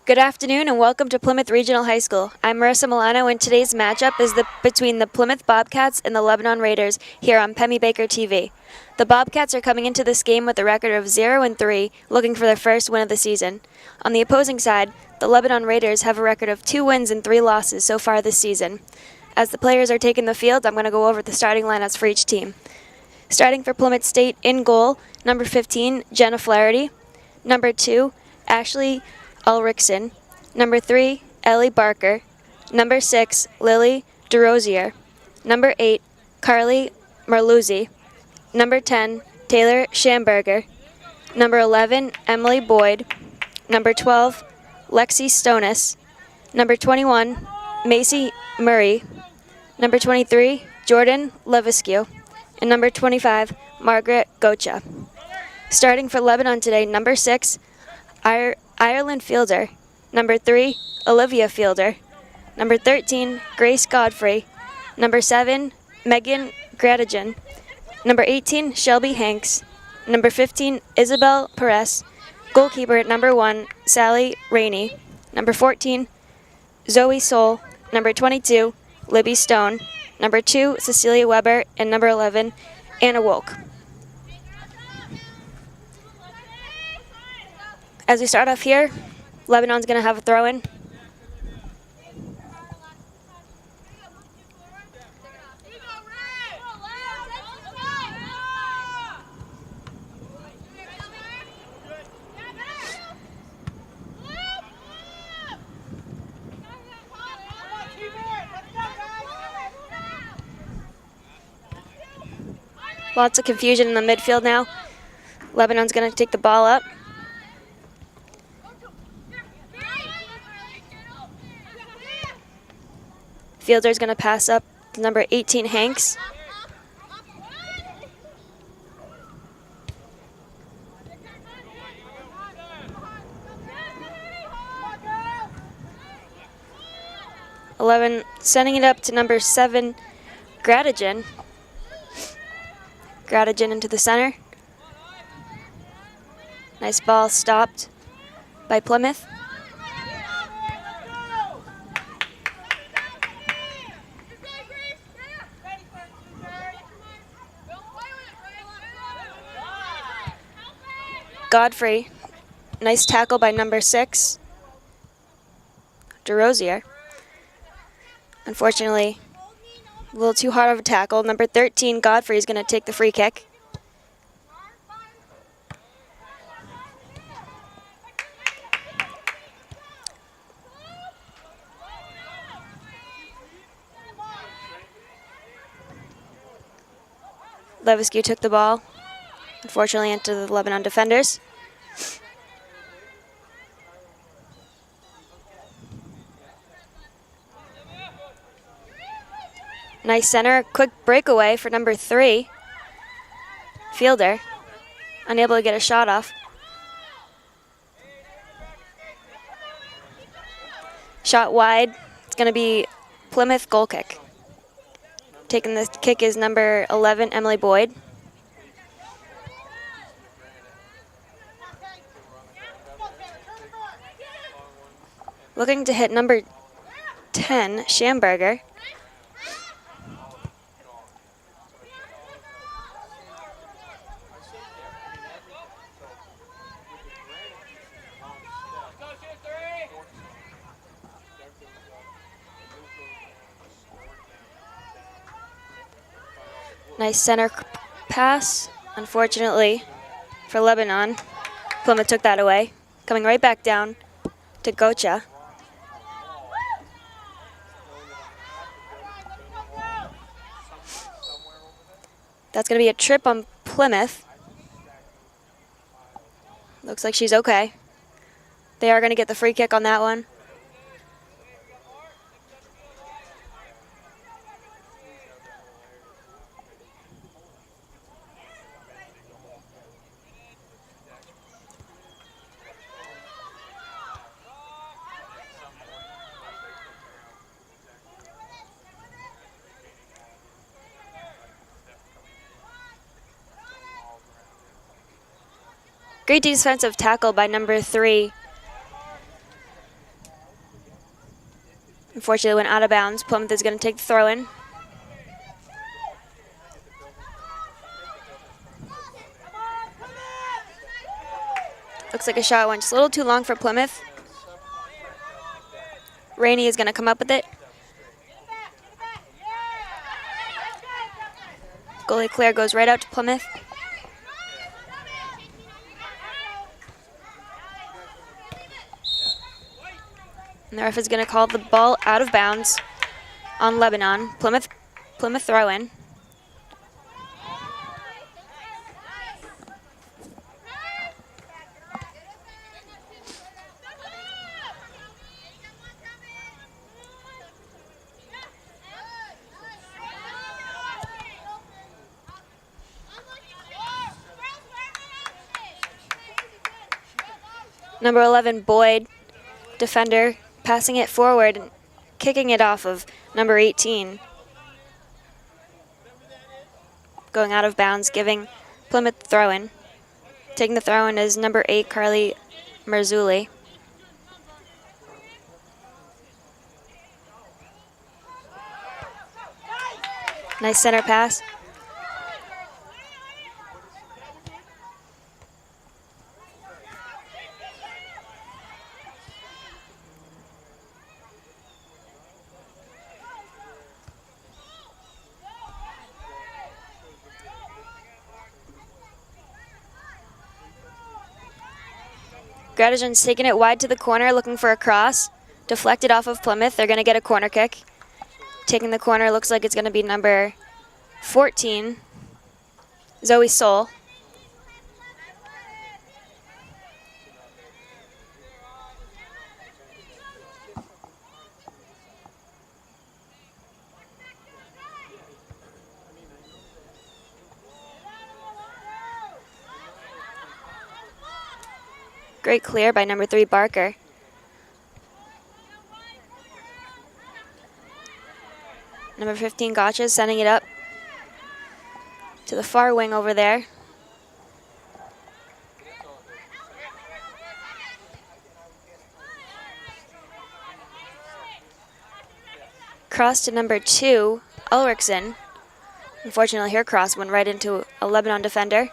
Good afternoon and welcome to Plymouth Regional High School. I'm Marissa Milano and today's matchup is between the Plymouth Bobcats and the Lebanon Raiders here on Pemmy Baker TV. The Bobcats are coming into this game with a record of 0-3, looking for their first win of the season. On the opposing side, the Lebanon Raiders have a record of 2 wins and 3 losses so far this season. As the players are taking the field, I'm going to go over the starting lineups for each team. Starting for Plymouth State in goal, number 15, Jenna Flaherty. Number 2, Ashley Ulrichsen. Number 3, Ellie Barker. Number 6, Lily DeRosier. Number 8, Carly Merluzzi. Number 10, Taylor Schamberger. Number 11, Emily Boyd. Number 12, Lexi Stonis. Number 21, Macy Murray. Number 23, Jordan Leviscu. And number 25, Margaret Gocha. Starting for Lebanon today, number 6, Ireland Fielder. Number 3, Olivia Fielder. Number 13, Grace Godfrey. Number 7, Megan Gradigan. Number 18, Shelby Hanks. Number 15, Isabel Perez. Goalkeeper at number 1, Sally Rainey. Number 14, Zoe Soul. Number 22, Libby Stone. Number 2, Cecilia Weber. And number 11, Anna Wolk. As we start off here, Lebanon's going to have a throw-in. Lots of confusion in the midfield now. Lebanon's going to take the ball up. Fielder's going to pass up to number 18, Hanks. Sending it up to number 7, Gradigan. Gradigan into the center. Nice ball stopped by Plymouth. Godfrey, nice tackle by number 6, DeRosier. Unfortunately, a little too hard of a tackle. Number 13, Godfrey, is going to take the free kick. Leviscu took the ball, unfortunately, into the Lebanon defenders. Nice center, quick breakaway for number 3, Fielder, unable to get a shot off. Shot wide, it's going to be Plymouth goal kick. Taking the kick is number 11, Emily Boyd. Looking to hit number 10, Schamberger. Nice center pass. Unfortunately for Lebanon, Plymouth took that away. Coming right back down to Gocha. That's going to be a trip on Plymouth. Looks like she's okay. They are going to get the free kick on that one. Great defensive tackle by number 3, Unfortunately, went out of bounds. Plymouth is going to take the throw in. Looks like a shot went just a little too long for Plymouth. Rainey is going to come up with it. Goalie Claire goes right out to Plymouth. And the ref is going to call the ball out of bounds on Lebanon. Plymouth throw in. Number 11, Boyd, defender, passing it forward and kicking it off of number 18. Going out of bounds, giving Plymouth the throw-in. Taking the throw-in is number 8, Carly Marzulli. Nice center pass. Gradijan's taking it wide to the corner, looking for a cross. Deflected off of Plymouth. They're going to get a corner kick. Taking the corner, looks like it's going to be number 14, Zoe Soul. Great clear by number 3, Barker. Number 15, Gotcha, sending it up to the far wing over there. Cross to number 2, Ulrichsen. Unfortunately, her cross went right into a Lebanon defender.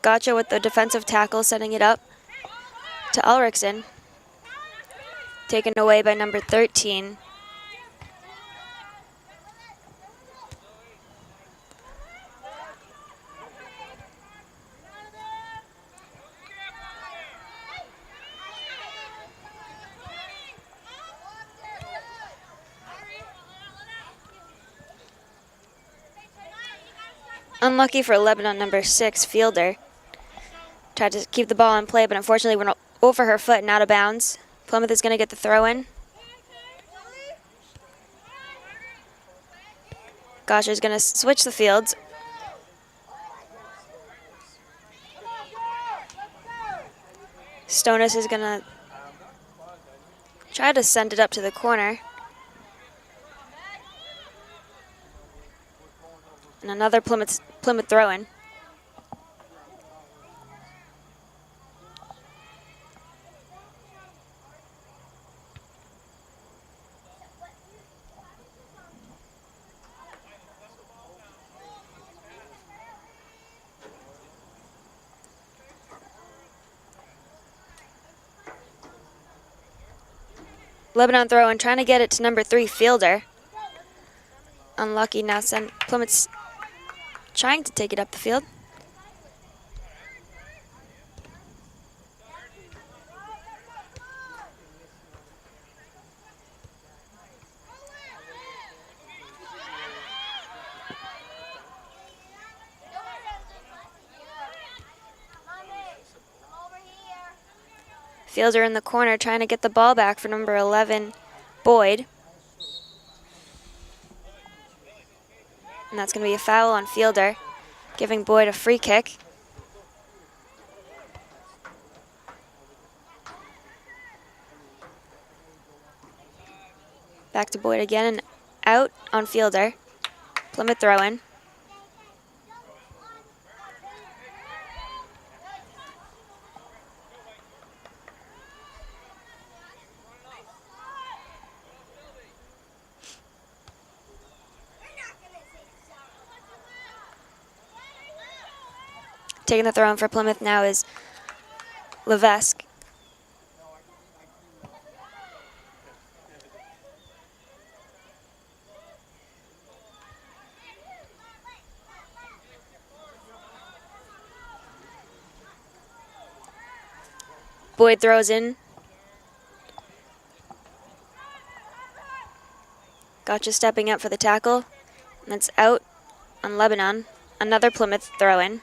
Gotcha with the defensive tackle, setting it up to Ulrichsen. Taken away by number 13. Unlucky for Lebanon, number 6, Fielder. Tried to keep the ball in play, but unfortunately went over her foot and out of bounds. Plymouth is going to get the throw in. Gosher is going to switch the fields. Stonis is going to try to send it up to the corner. And another Plymouth throw in. Lebanon throw in, trying to get it to number 3, Fielder. Unlucky now. Plymouth's trying to take it up the field. Fielder in the corner trying to get the ball back for number 11, Boyd. And that's going to be a foul on Fielder, giving Boyd a free kick. Back to Boyd again and out on Fielder. Plymouth throw in. Taking the throw in for Plymouth now is Levesque. Boyd throws in. Gotcha stepping up for the tackle. And it's out on Lebanon. Another Plymouth throw in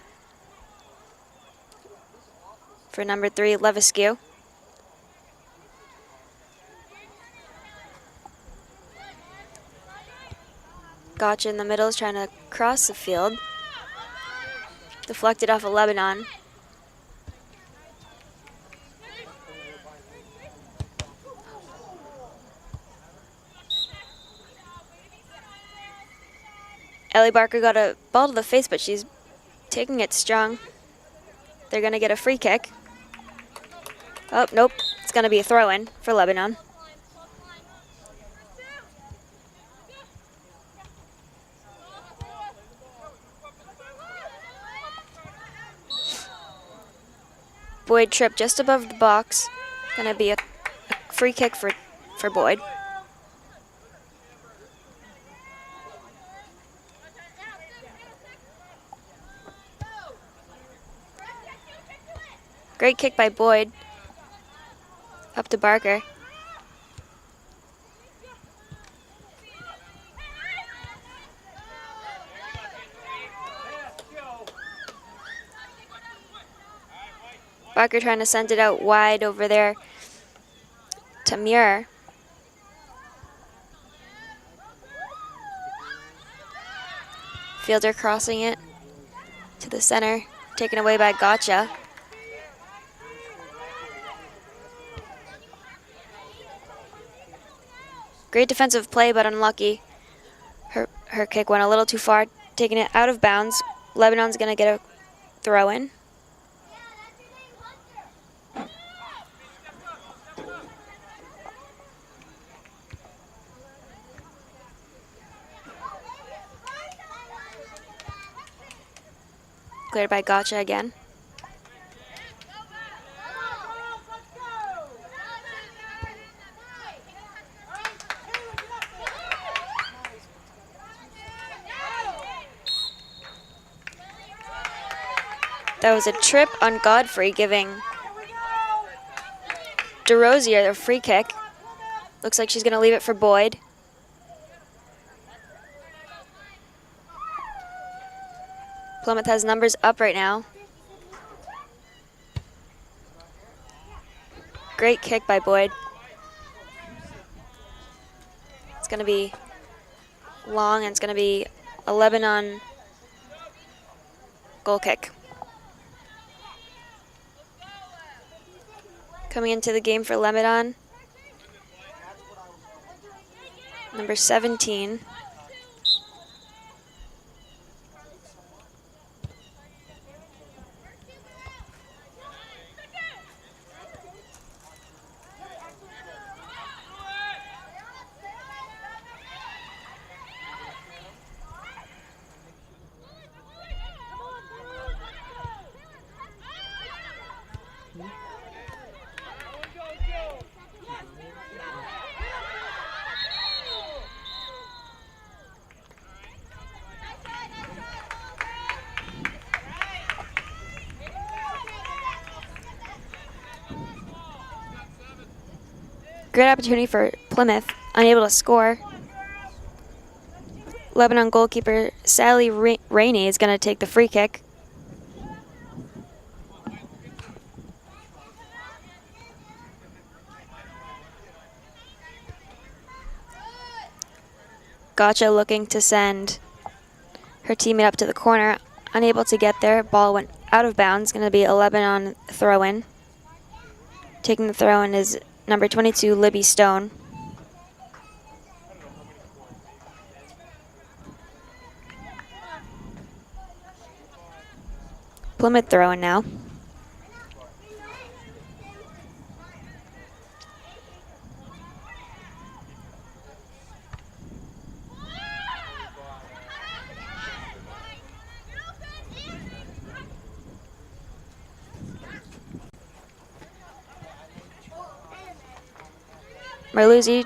for number 3, Levesque. Gotcha in the middle is trying to cross the field. Deflected off of Lebanon. Ellie Barker got a ball to the face, but she's taking it strong. They're going to get a free kick. Oh, nope. It's going to be a throw-in for Lebanon. Boyd tripped just above the box. Going to be a free kick for Boyd. Great kick by Boyd. Up to Barker. Barker trying to send it out wide over there to Muir. Fielder crossing it to the center, taken away by Gotcha. Great defensive play, but unlucky. Her kick went a little too far, taking it out of bounds. Lebanon's going to get a throw in. Cleared by Gotcha again. That was a trip on Godfrey, giving DeRosier a free kick. Looks like she's going to leave it for Boyd. Plymouth has numbers up right now. Great kick by Boyd. It's going to be long, and it's going to be a Lebanon goal kick. Coming into the game for Lebanon, number 17. Great opportunity for Plymouth, unable to score. Lebanon goalkeeper Sally Rainey is going to take the free kick. Gotcha looking to send her teammate up to the corner, unable to get there. Ball went out of bounds, going to be a Lebanon throw-in. Taking the throw-in is number 22, Libby Stone. Plymouth throw-in now. Merluzzi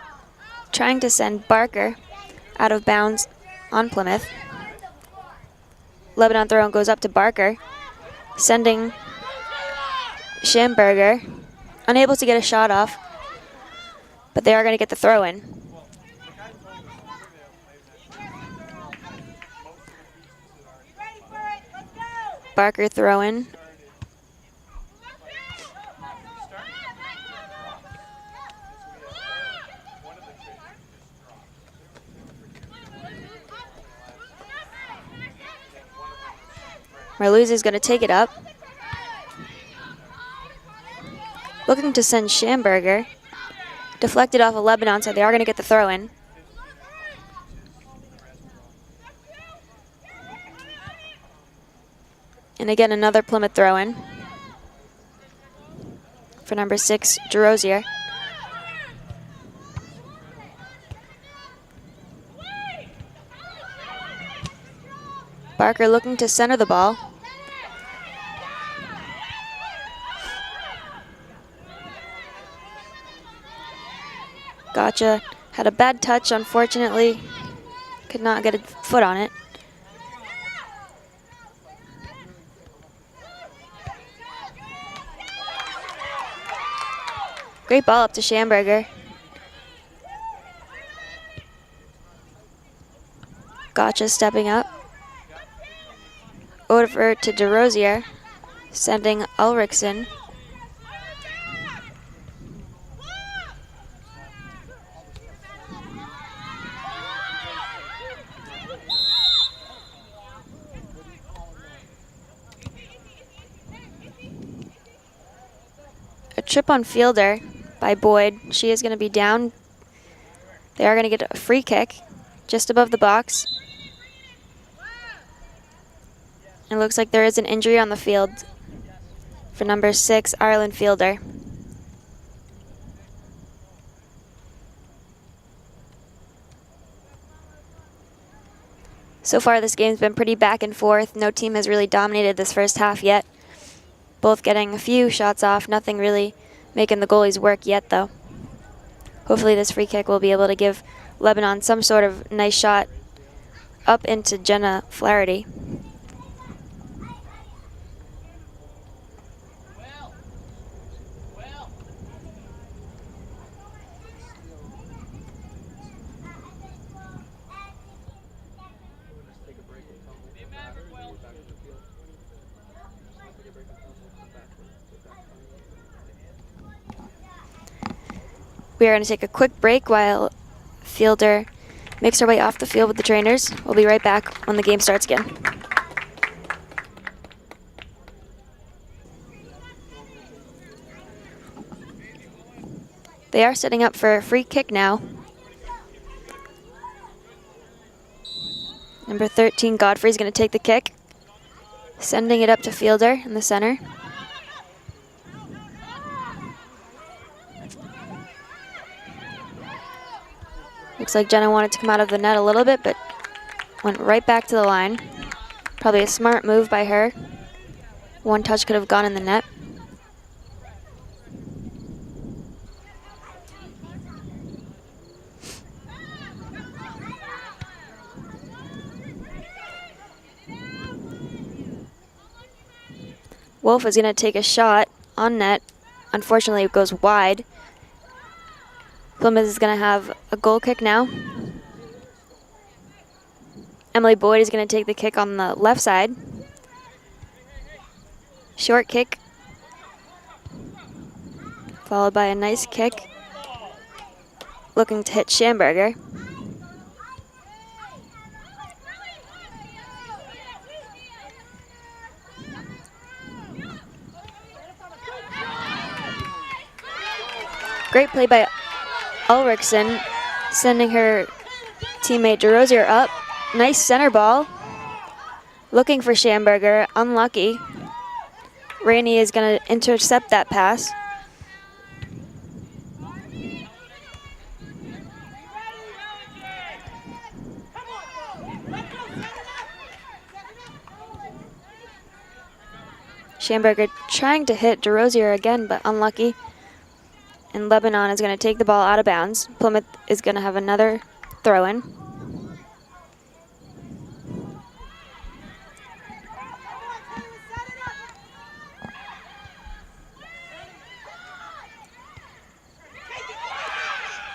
trying to send Barker out of bounds on Plymouth. Lebanon throw goes up to Barker, sending Schamberger, unable to get a shot off, but they are going to get the throw in. Barker throw in. Merluzzi is going to take it up. Looking to send Schamberger. Deflected off of Lebanon, so they are going to get the throw in. And again, another Plymouth throw in for number 6, DeRosier. Barker looking to center the ball. Gotcha. Had a bad touch, unfortunately. Could not get a foot on it. Great ball up to Schamberger. Gotcha stepping up. Over to DeRosier, sending Ulrichsen. A trip on Fielder by Boyd. She is going to be down. They are going to get a free kick just above the box. It looks like there is an injury on the field for number 6, Ireland Fielder. So far this game's been pretty back and forth. No team has really dominated this first half yet. Both getting a few shots off, nothing really making the goalies work yet though. Hopefully this free kick will be able to give Lebanon some sort of nice shot up into Jenna Flaherty. We are going to take a quick break while Fielder makes her way off the field with the trainers. We'll be right back when the game starts again. They are setting up for a free kick now. Number 13, Godfrey, is going to take the kick, sending it up to Fielder in the center. Looks like Jenna wanted to come out of the net a little bit, but went right back to the line. Probably a smart move by her. One touch could have gone in the net. Wolf is going to take a shot on net. Unfortunately, it goes wide. Plymouth is going to have a goal kick now. Emily Boyd is going to take the kick on the left side. Short kick, followed by a nice kick. Looking to hit Schamberger. Great play by Ulrichsen, sending her teammate DeRosier up. Nice center ball. Looking for Schamberger, unlucky. Rainey is going to intercept that pass. Schamberger trying to hit DeRosier again, but unlucky. And Lebanon is going to take the ball out of bounds. Plymouth is going to have another throw-in.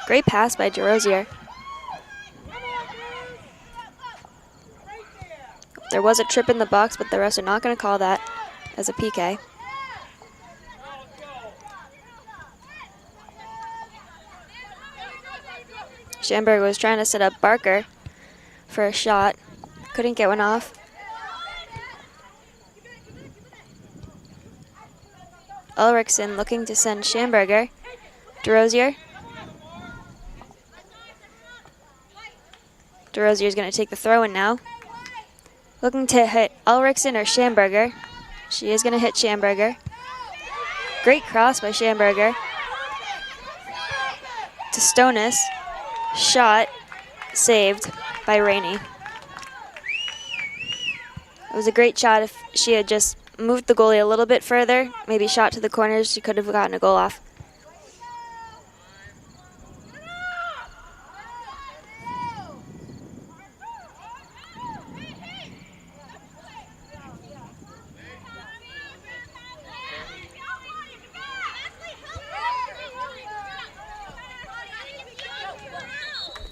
Great pass by DeRosier. There was a trip in the box, but the refs are not going to call that as a PK. Schamberger was trying to set up Barker for a shot. Couldn't get one off. Ulrichsen looking to send Schamberger. DeRosier. DeRosier is going to take the throw-in now. Looking to hit Ulrichsen or Schamberger. She is going to hit Schamberger. Great cross by Schamberger. To Stonis. Shot saved by Rainey. It was a great shot. If she had just moved the goalie a little bit further, maybe shot to the corners, she could have gotten a goal off.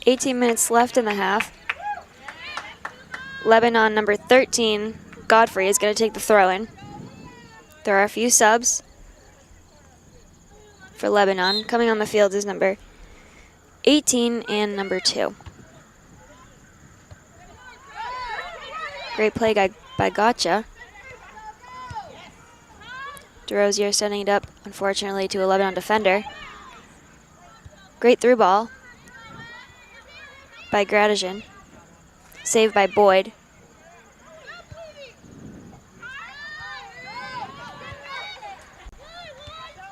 $18 minutes left in the half. Lebanon number 13, Godfrey, is going to take the throw-in. There are a few subs for Lebanon. Coming on the field is number 18 and number 2. Great play by Gotcha. DeRosier sending it up, unfortunately, to a Lebanon defender. Great through ball by Gradijan. Saved by Boyd.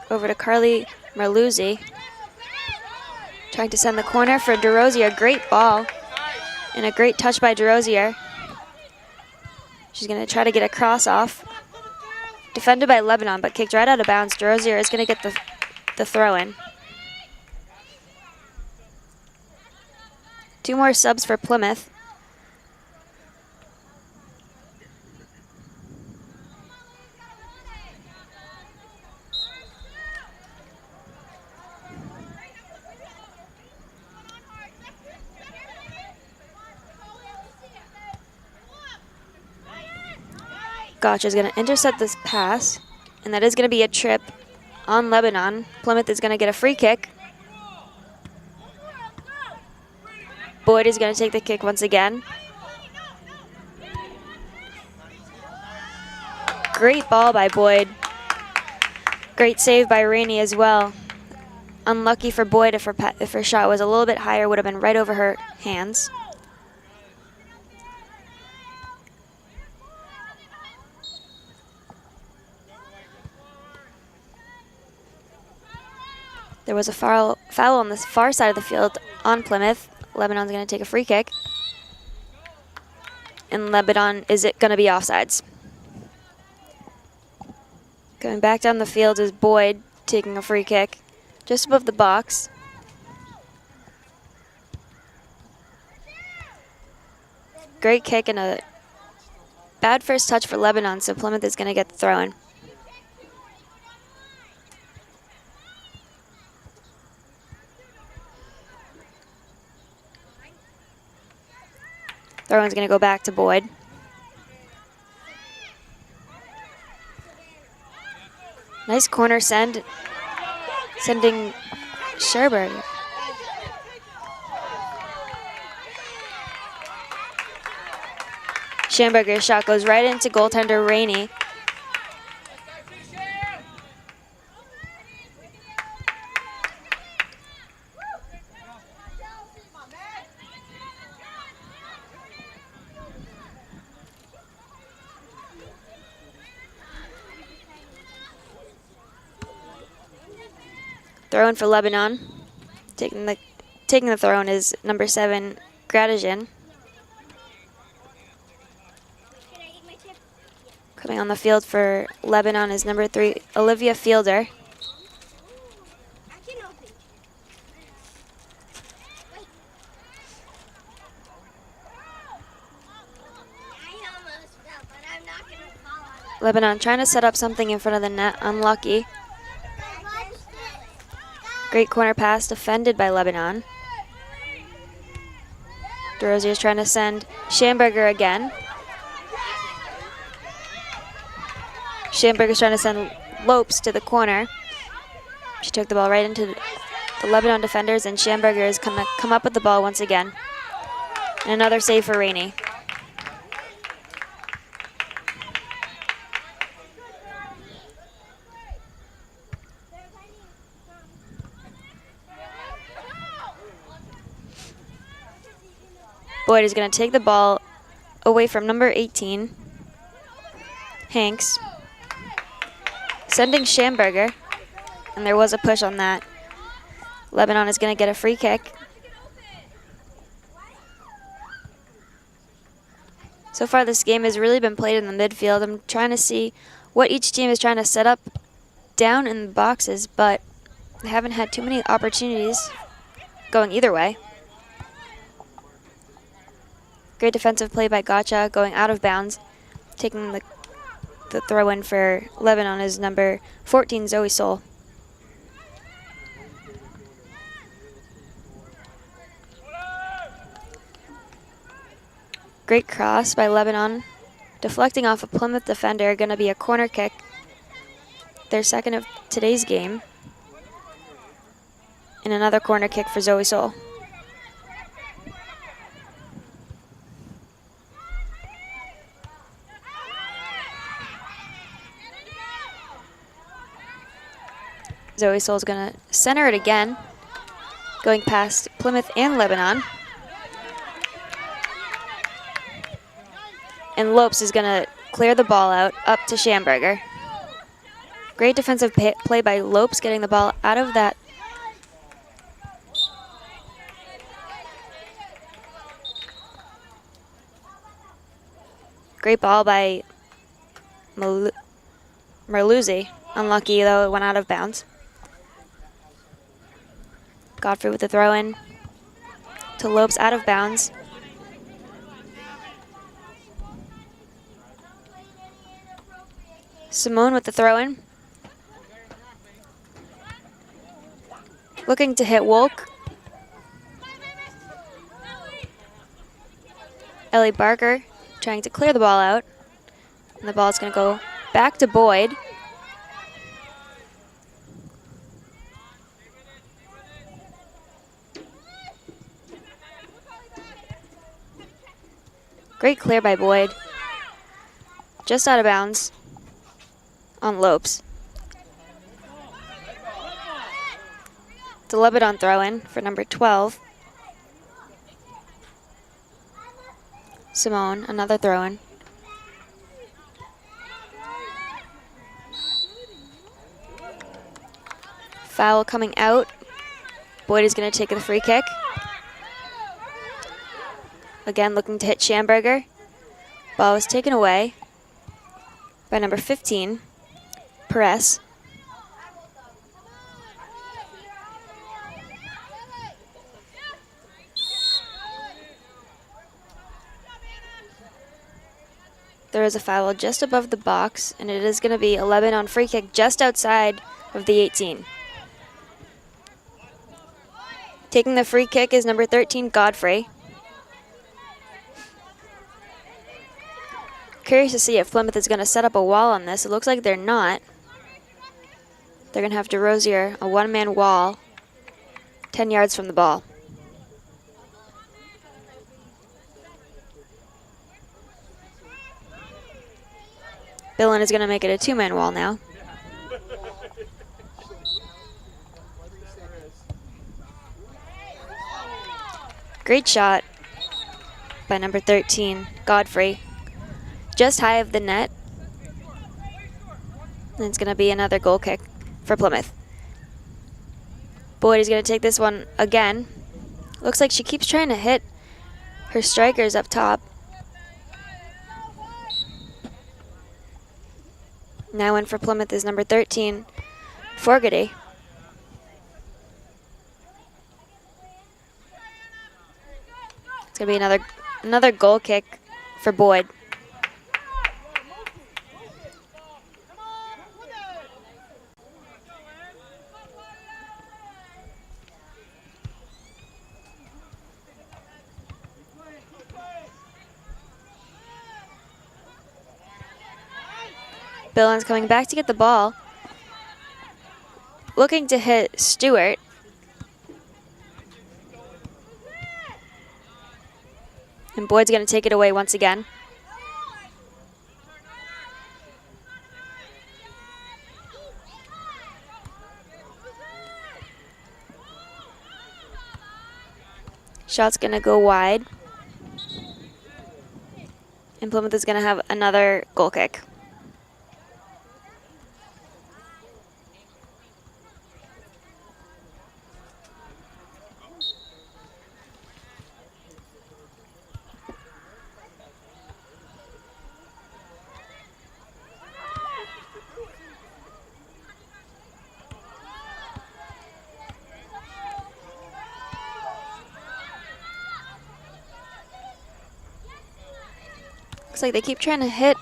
Over to Carly Merluzzi. Trying to send the corner for DeRosier. Great ball. And a great touch by DeRosier. She's going to try to get a cross off. Defended by Lebanon, but kicked right out of bounds. DeRosier is going to get the throw-in. 2 more subs for Plymouth. Gotcha is going to intercept this pass, and that is going to be a trip on Lebanon. Plymouth is going to get a free kick. Boyd is going to take the kick once again. Great ball by Boyd. Great save by Rainey as well. Unlucky for Boyd if her shot was a little bit higher, would have been right over her hands. There was a foul on the far side of the field on Plymouth. Lebanon's going to take a free kick. And Lebanon is going to be offsides. Going back down the field is Boyd taking a free kick just above the box. Great kick and a bad first touch for Lebanon, so Plymouth is going to get the throw-in. Throw-in's going to go back to Boyd. Nice corner send, sending Scherberger. Schamberger's shot goes right into goaltender Rainey. Throw-in for Lebanon. Taking the throw-in is number 7, Gradijan. Coming on the field for Lebanon is number 3, Olivia Fielder. Lebanon trying to set up something in front of the net, unlucky. Great corner pass defended by Lebanon. DeRozier is trying to send Schamberger again. Schamberger's trying to send Lopes to the corner. She took the ball right into the Lebanon defenders, and Schamberger is going to come up with the ball once again. And another save for Rainey. Boyd is going to take the ball away from number 18, Hanks, sending Schamberger, and there was a push on that. Lebanon is going to get a free kick. So far this game has really been played in the midfield. I'm trying to see what each team is trying to set up down in the boxes, but they haven't had too many opportunities going either way. Great defensive play by Gotcha, going out of bounds. Taking the throw-in for Lebanon is number 14, Zoe Soul. Great cross by Lebanon. Deflecting off a Plymouth defender, going to be a corner kick. Their second of today's game. And another corner kick for Zoe Soul. Zoe Soul's going to center it again, going past Plymouth and Lebanon. And Lopes is going to clear the ball out, up to Schamberger. Great defensive play by Lopes, getting the ball out of that. Great ball by Merluzzi. Unlucky, though, it went out of bounds. Godfrey with the throw-in to Lopes, out of bounds. Simone with the throw-in. Looking to hit Wolk. Ellie Barker trying to clear the ball out. And the ball is going to go back to Boyd. Great clear by Boyd. Just out of bounds on Lopes. It's a Lebanon throw-in for number 12. Simone, another throw-in. Foul coming out. Boyd is going to take the free kick. Again, looking to hit Schamberger. Ball was taken away by number 15, Perez. There is a foul just above the box, and it is going to be a Lebanon free kick just outside of the 18. Taking the free kick is number 13, Godfrey. Curious to see if Plymouth is going to set up a wall on this. It looks like they're not. They're going to have DeRozier, a one-man wall, 10 yards from the ball. Billin is going to make it a two-man wall now. Great shot by number 13, Godfrey. Just high of the net. And it's going to be another goal kick for Plymouth. Boyd is going to take this one again. Looks like she keeps trying to hit her strikers up top. Now in for Plymouth is number 13, Forgady. It's going to be another goal kick for Boyd. Billings coming back to get the ball. Looking to hit Stewart. And Boyd's going to take it away once again. Shot's going to go wide. And Plymouth is going to have another goal kick. Looks like they keep trying to hit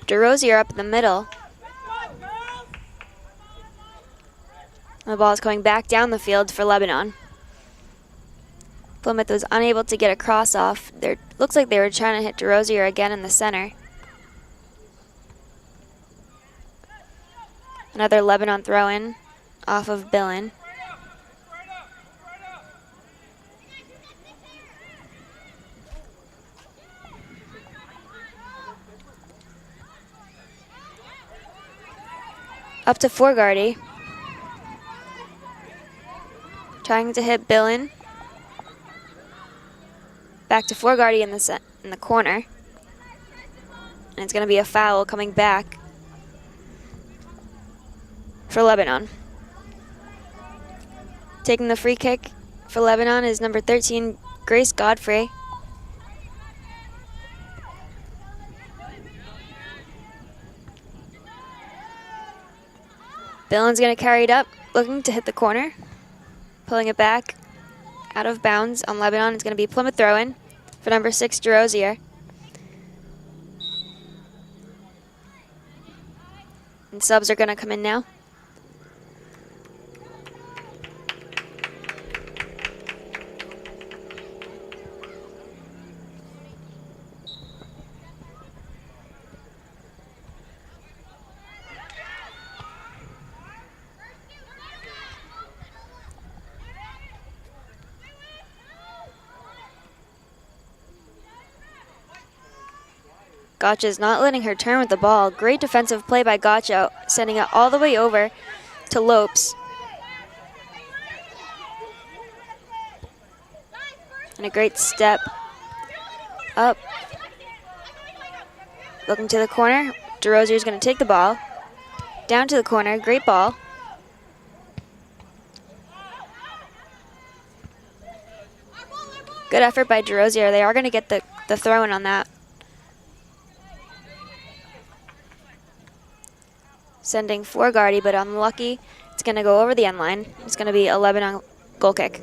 DeRosier up in the middle. The ball is coming back down the field for Lebanon. Plymouth was unable to get a cross off. Looks like they were trying to hit DeRosier again in the center. Another Lebanon throw-in off of Billin. Up to Forgarty. Trying to hit Billin. Back to Forgarty in the corner. And it's going to be a foul coming back for Lebanon. Taking the free kick for Lebanon is number 13, Grace Godfrey. Billin's going to carry it up, looking to hit the corner. Pulling it back out of bounds on Lebanon. It's going to be Plymouth throw-in for number 6, DeRosier. And subs are going to come in now. Gotcha is not letting her turn with the ball. Great defensive play by Gotcha, sending it all the way over to Lopes. And a great step up. Looking to the corner. DeRosier is going to take the ball. Down to the corner. Great ball. Good effort by DeRosier. They are going to get the throw-in on that. Sending Forgarty, but unlucky. It's going to go over the end line. It's going to be a Lebanon goal kick.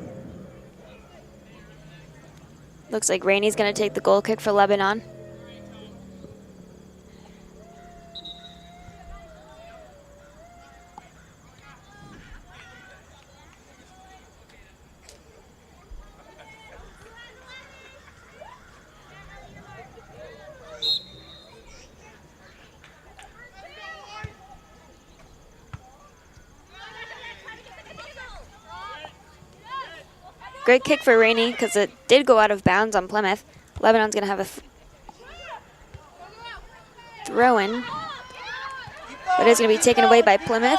Looks like Rainey's going to take the goal kick for Lebanon. Great kick for Rainey because it did go out of bounds on Plymouth. Lebanon's going to have a throw-in, but it's going to be taken away by Plymouth.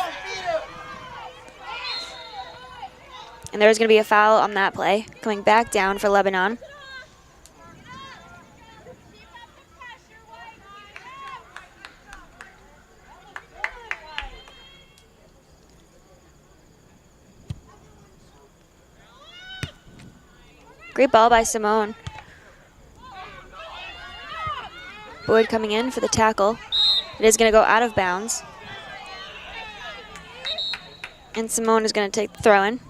And there's going to be a foul on that play, coming back down for Lebanon. Great ball by Simone. Boyd coming in for the tackle. It is going to go out of bounds. And Simone is going to take the throw-in.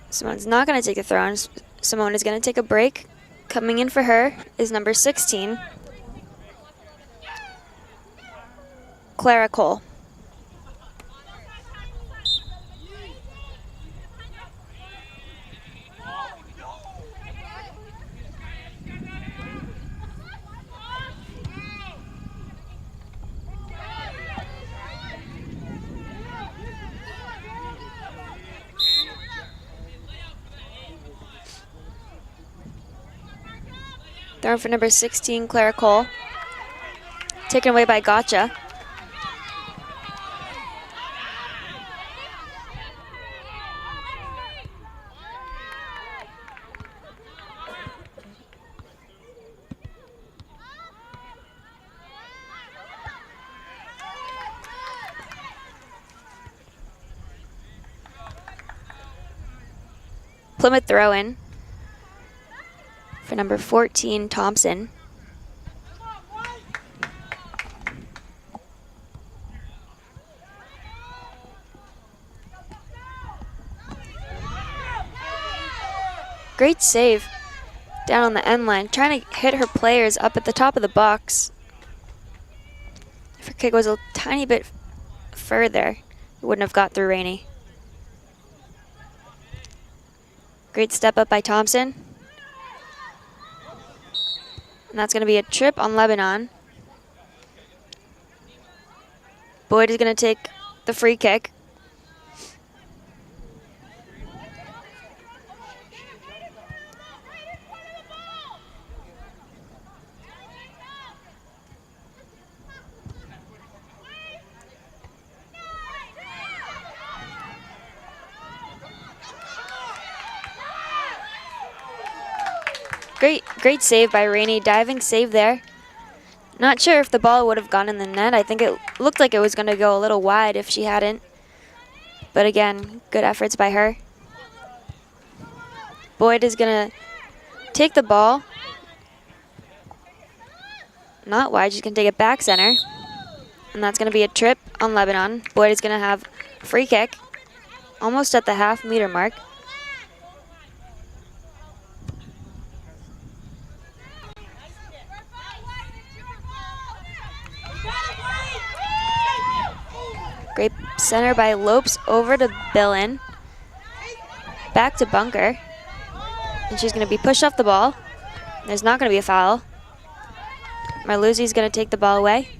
Simone's not going to take the throw-in. Simone is going to take a break. Coming in for her is number 16, Clara Cole. Thrown for number 16, Clara Cole. Taken away by Gotcha. Plymouth throw-in for number 14, Thompson. Great save down on the end line, trying to hit her players up at the top of the box. If her kick was a tiny bit further, it wouldn't have got through Rainey. Great step up by Thompson. And that's going to be a trip on Lebanon. Boyd is going to take the free kick. Great save by Rainey, diving save there. Not sure if the ball would have gone in the net. I think it looked like it was going to go a little wide if she hadn't. But again, good efforts by her. Boyd is going to take the ball. Not wide, she's going to take it back center. And that's going to be a trip on Lebanon. Boyd is going to have a free kick, almost at the half-meter mark. Great center by Lopes over to Billin. Back to Bunker. And she's going to be pushed off the ball. There's not going to be a foul. Marluzzi's going to take the ball away.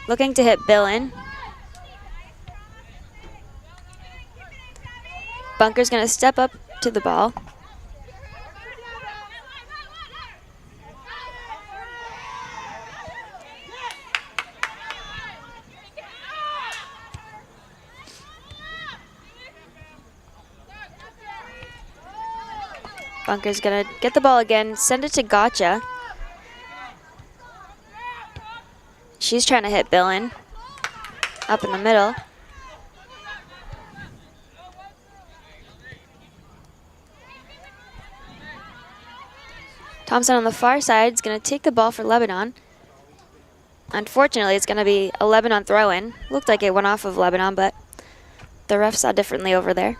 Looking to hit Billin. Bunker's going to step up to the ball. Bunker's going to get the ball again, send it to Gotcha. She's trying to hit Billin up in the middle. Thompson on the far side is going to take the ball for Lebanon. Unfortunately, it's going to be a Lebanon throw-in. Looked like it went off of Lebanon, but the ref saw differently over there.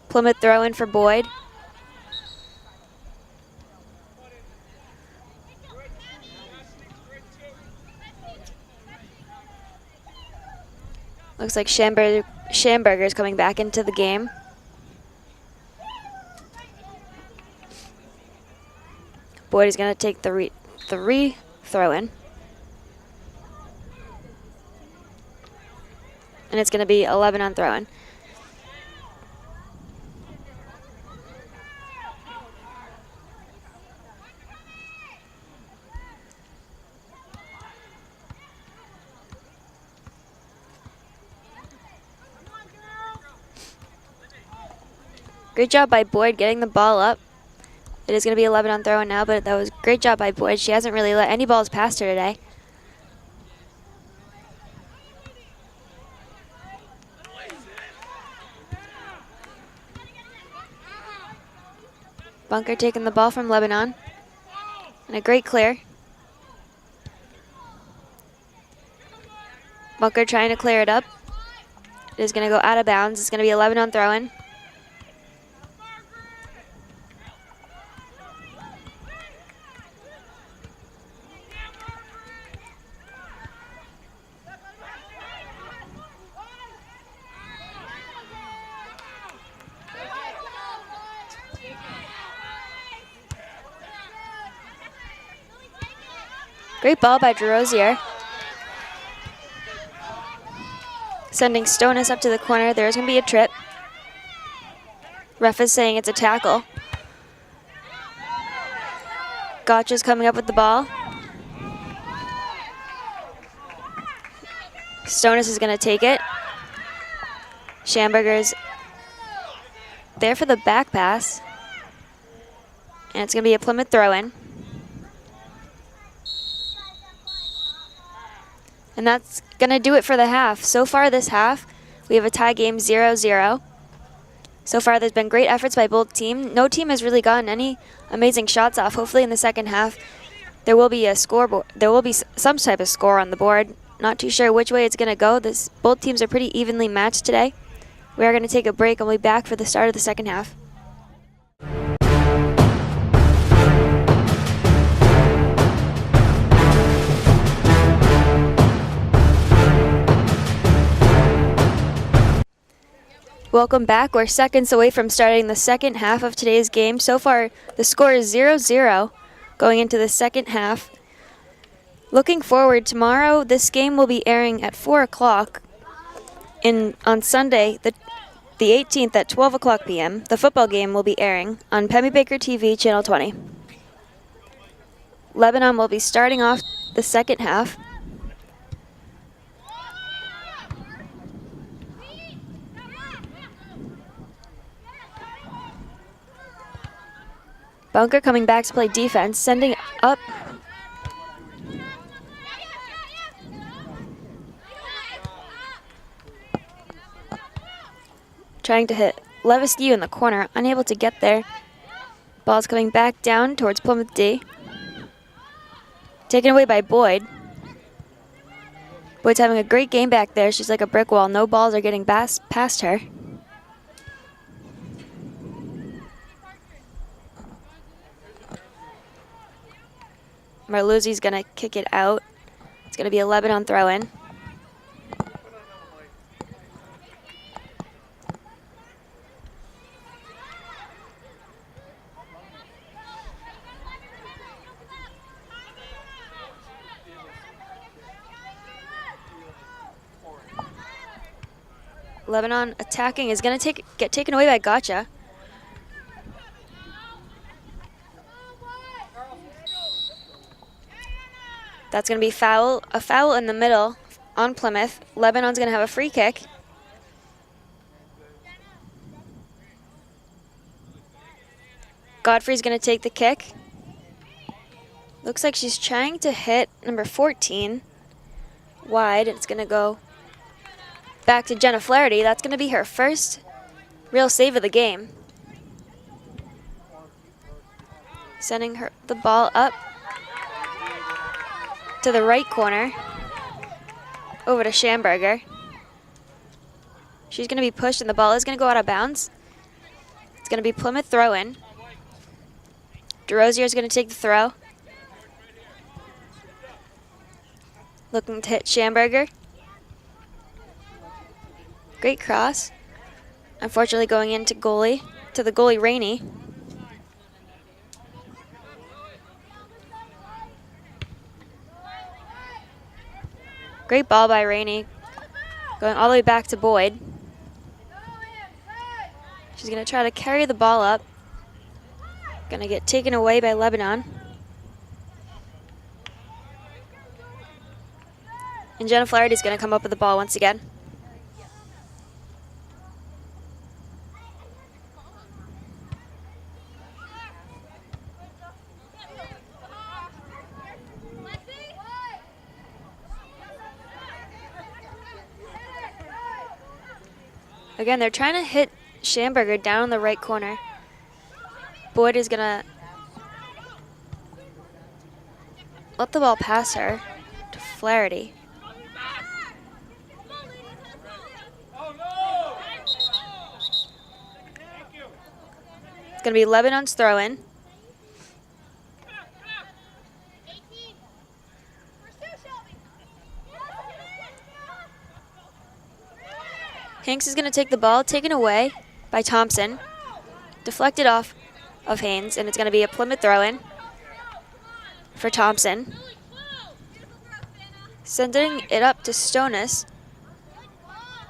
Plymouth throw-in for Boyd. Looks like Schamberger's coming back into the game. Boyd is going to take the re-throw-in. And it's going to be 11 on throw-in. Great job by Boyd getting the ball up. It is going to be 11 on throw-in now, but that was a great job by Boyd. She hasn't really let any balls past her today. Bunker taking the ball from Lebanon. And a great clear. Bunker trying to clear it up. It is going to go out of bounds. It's going to be 11 on throw-in. Great ball by DeRosier. Sending Stonis up to the corner. There's going to be a trip. Ref is saying it's a tackle. Gotcha's coming up with the ball. Stonis is going to take it. Schamberger's there for the back pass. And it's going to be a Plymouth throw-in. And that's going to do it for the half. So far this half, we have a tie game 0-0. So far there's been great efforts by both teams. No team has really gotten any amazing shots off. Hopefully in the second half there will be a scoreboard. There will be some type of score on the board. Not too sure which way it's going to go. Both teams are pretty evenly matched today. We are going to take a break and we'll be back for the start of the second half. Welcome back. We're seconds away from starting the second half of today's game. So far, the score is 0-0 going into the second half. Looking forward, tomorrow this game will be airing at 4 o'clock. On Sunday, the 18th at 12 o'clock p.m., the football game will be airing on Pemmy Baker TV, Channel 20. Lebanon will be starting off the second half. Bunker coming back to play defense, sending up. Trying to hit Levisque in the corner, unable to get there. Ball's coming back down towards Plymouth D. Taken away by Boyd. Boyd's having a great game back there. She's like a brick wall. No balls are getting past her. Marluzzi's going to kick it out. It's going to be a Lebanon throw-in. Lebanon attacking is going to get taken away by Gotcha. That's going to be a foul in the middle on Plymouth. Lebanon's going to have a free kick. Godfrey's going to take the kick. Looks like she's trying to hit number 14 wide. It's going to go back to Jenna Flaherty. That's going to be her first real save of the game. Sending the ball up to the right corner, over to Schamberger. She's going to be pushed and the ball is going to go out of bounds. It's going to be Plymouth throw-in. DeRosier is going to take the throw. Looking to hit Schamberger. Great cross. Unfortunately going into the goalie Rainey. Great ball by Rainey, going all the way back to Boyd. She's going to try to carry the ball up. Going to get taken away by Lebanon. And Jenna Flaherty's going to come up with the ball once again. Again, they're trying to hit Schamberger down in the right corner. Boyd is going to let the ball pass her to Flaherty. It's going to be Lebanon's throw-in. Hanks is going to take the ball, taken away by Thompson. Deflected off of Haynes, and it's going to be a Plymouth throw-in for Thompson. Sending it up to Stonis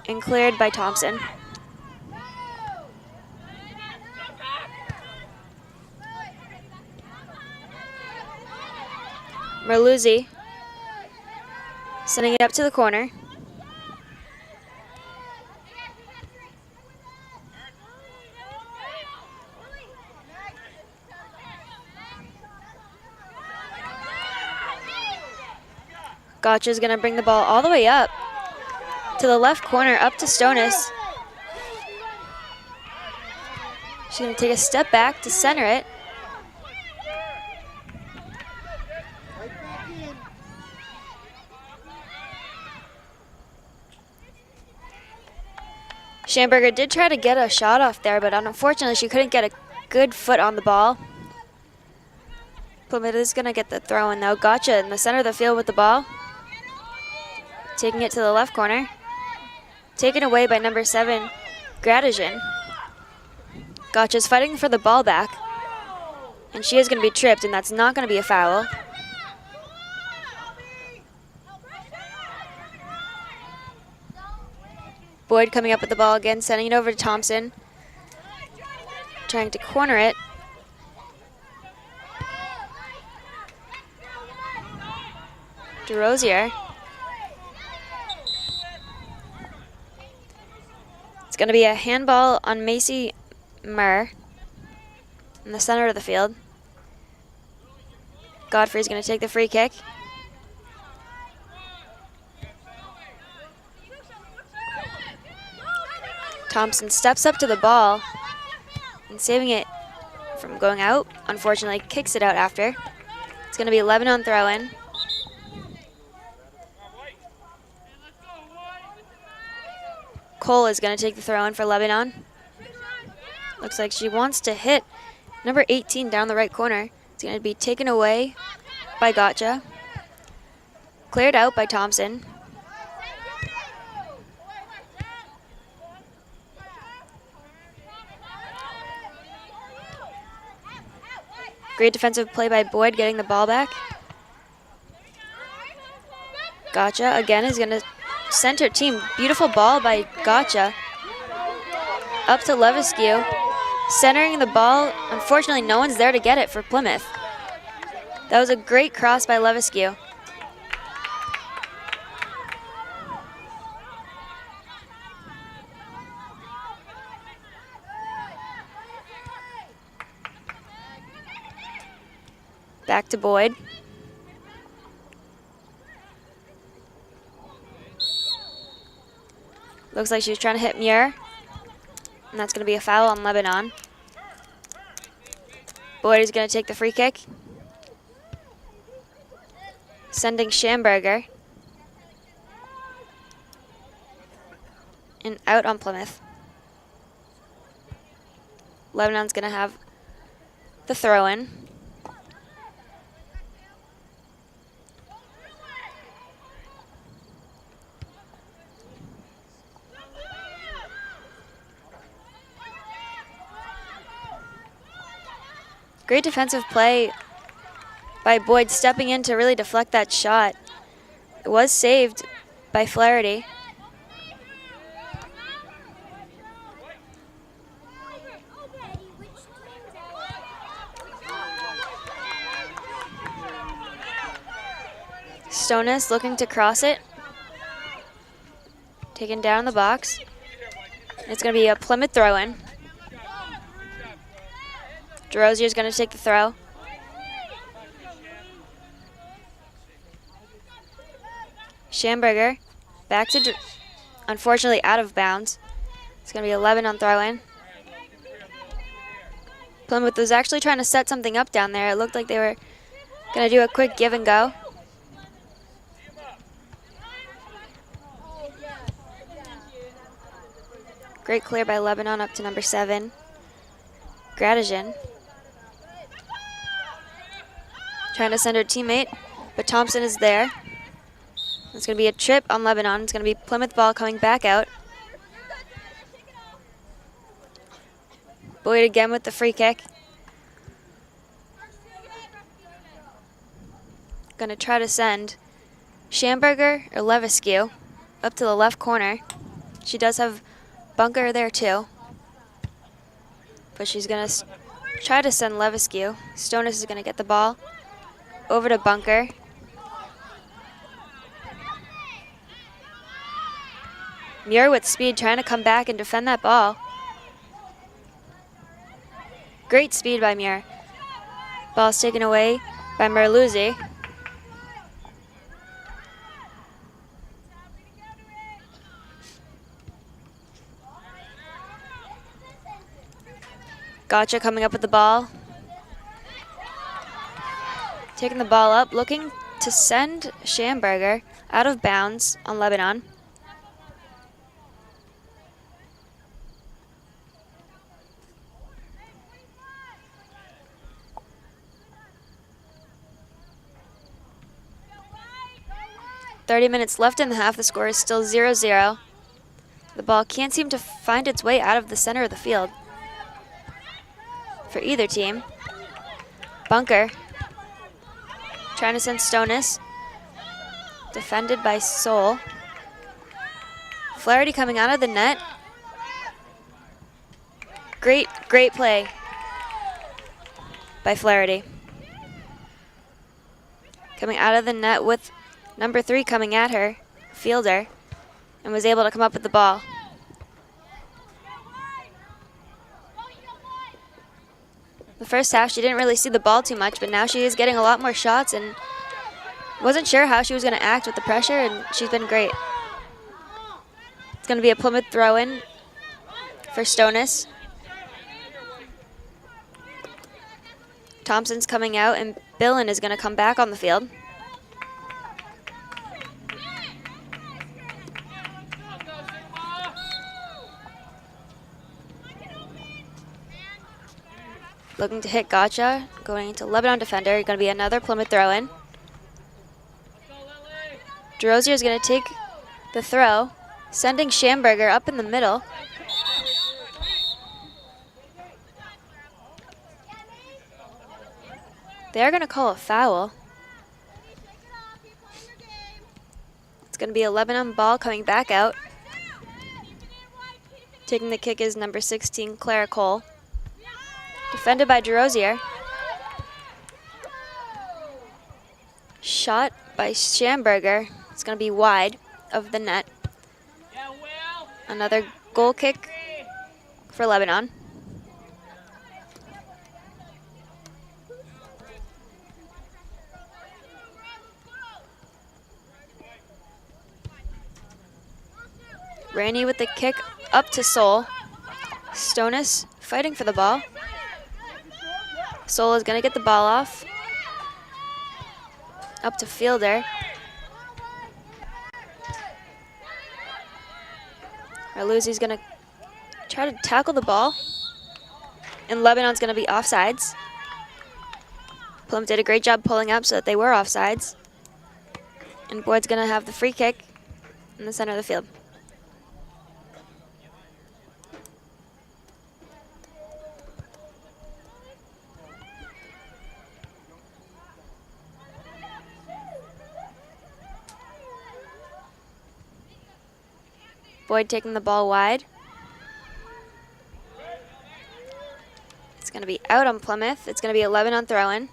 and cleared by Thompson. Merluzzi sending it up to the corner. Gotcha's gonna bring the ball all the way up to the left corner, up to Stonis. She's gonna take a step back to center it. Schamberger did try to get a shot off there, but unfortunately she couldn't get a good foot on the ball. Plymouth is gonna get the throw in though. Gotcha in the center of the field with the ball. Taking it to the left corner. Taken away by number 7, Gradijan. Gotcha's fighting for the ball back. And she is gonna be tripped, and that's not gonna be a foul. Boyd coming up with the ball again, sending it over to Thompson. Trying to corner it. DeRosier. It's going to be a handball on Macy Murr in the center of the field. Godfrey's going to take the free kick. Thompson steps up to the ball and saving it from going out. Unfortunately, kicks it out after. It's going to be a Lebanon throw-in. Cole is going to take the throw-in for Lebanon. Looks like she wants to hit number 18 down the right corner. It's going to be taken away by Gotcha. Cleared out by Thompson. Great defensive play by Boyd, getting the ball back. Gotcha again is going to send her team. Beautiful ball by Gotcha. Up to Levesque. Centering the ball. Unfortunately, no one's there to get it for Plymouth. That was a great cross by Levesque. Back to Boyd. Looks like she was trying to hit Muir. And that's going to be a foul on Lebanon. Boyd is going to take the free kick. Sending Schamberger. And out on Plymouth. Lebanon's going to have the throw-in. Great defensive play by Boyd, stepping in to really deflect that shot. It was saved by Flaherty. Stonis looking to cross it. Taken down in the box. It's going to be a Plymouth throw-in. DeRosier is going to take the throw. Schamberger back to, unfortunately, out of bounds. It's going to be 11 on throw-in. Plymouth was actually trying to set something up down there. It looked like they were going to do a quick give and go. Great clear by Lebanon up to number 7, Gradijan. Trying to send her teammate, but Thompson is there. It's going to be a trip on Lebanon. It's going to be Plymouth ball coming back out. Boyd again with the free kick. Going to try to send Schamberger or Levesque up to the left corner. She does have Bunker there too, but she's gonna try to send Levesque. Stonis is gonna get the ball over to Bunker. Muir with speed, trying to come back and defend that ball. Great speed by Muir. Ball's taken away by Merluzzi. Gotcha coming up with the ball. Taking the ball up, looking to send Schamberger out of bounds on Lebanon. .30 minutes left in the half. The score is still 0-0. The ball can't seem to find its way out of the center of the field for either team. Bunker trying to send Stonis. Defended by Soul. Flaherty coming out of the net. Great play by Flaherty. Coming out of the net with number 3 coming at her, Fielder, and was able to come up with the ball. The first half, she didn't really see the ball too much, but now she is getting a lot more shots and wasn't sure how she was going to act with the pressure, and she's been great. It's going to be a Plymouth throw-in for Stonis. Thompson's coming out, and Billen is going to come back on the field. Looking to hit Gotcha, going into Lebanon defender. Going to be another Plymouth throw-in. DeRosier is going to take the throw, sending Schamberger up in the middle. They're going to call a foul. It's going to be a Lebanon ball coming back out. Taking the kick is number 16, Clara Cole. Defended by DeRosier. Shot by Schamberger. It's going to be wide of the net. Another goal kick for Lebanon. Rainey with the kick up to Soul. Stonis fighting for the ball. Soul is going to get the ball off. Up to Fielder. Merluzzi's going to try to tackle the ball. And Lebanon's going to be offsides. Plymouth did a great job pulling up so that they were offsides. And Boyd's going to have the free kick in the center of the field. Boyd taking the ball wide. It's going to be out on Plymouth. It's going to be a Lebanon throw-in.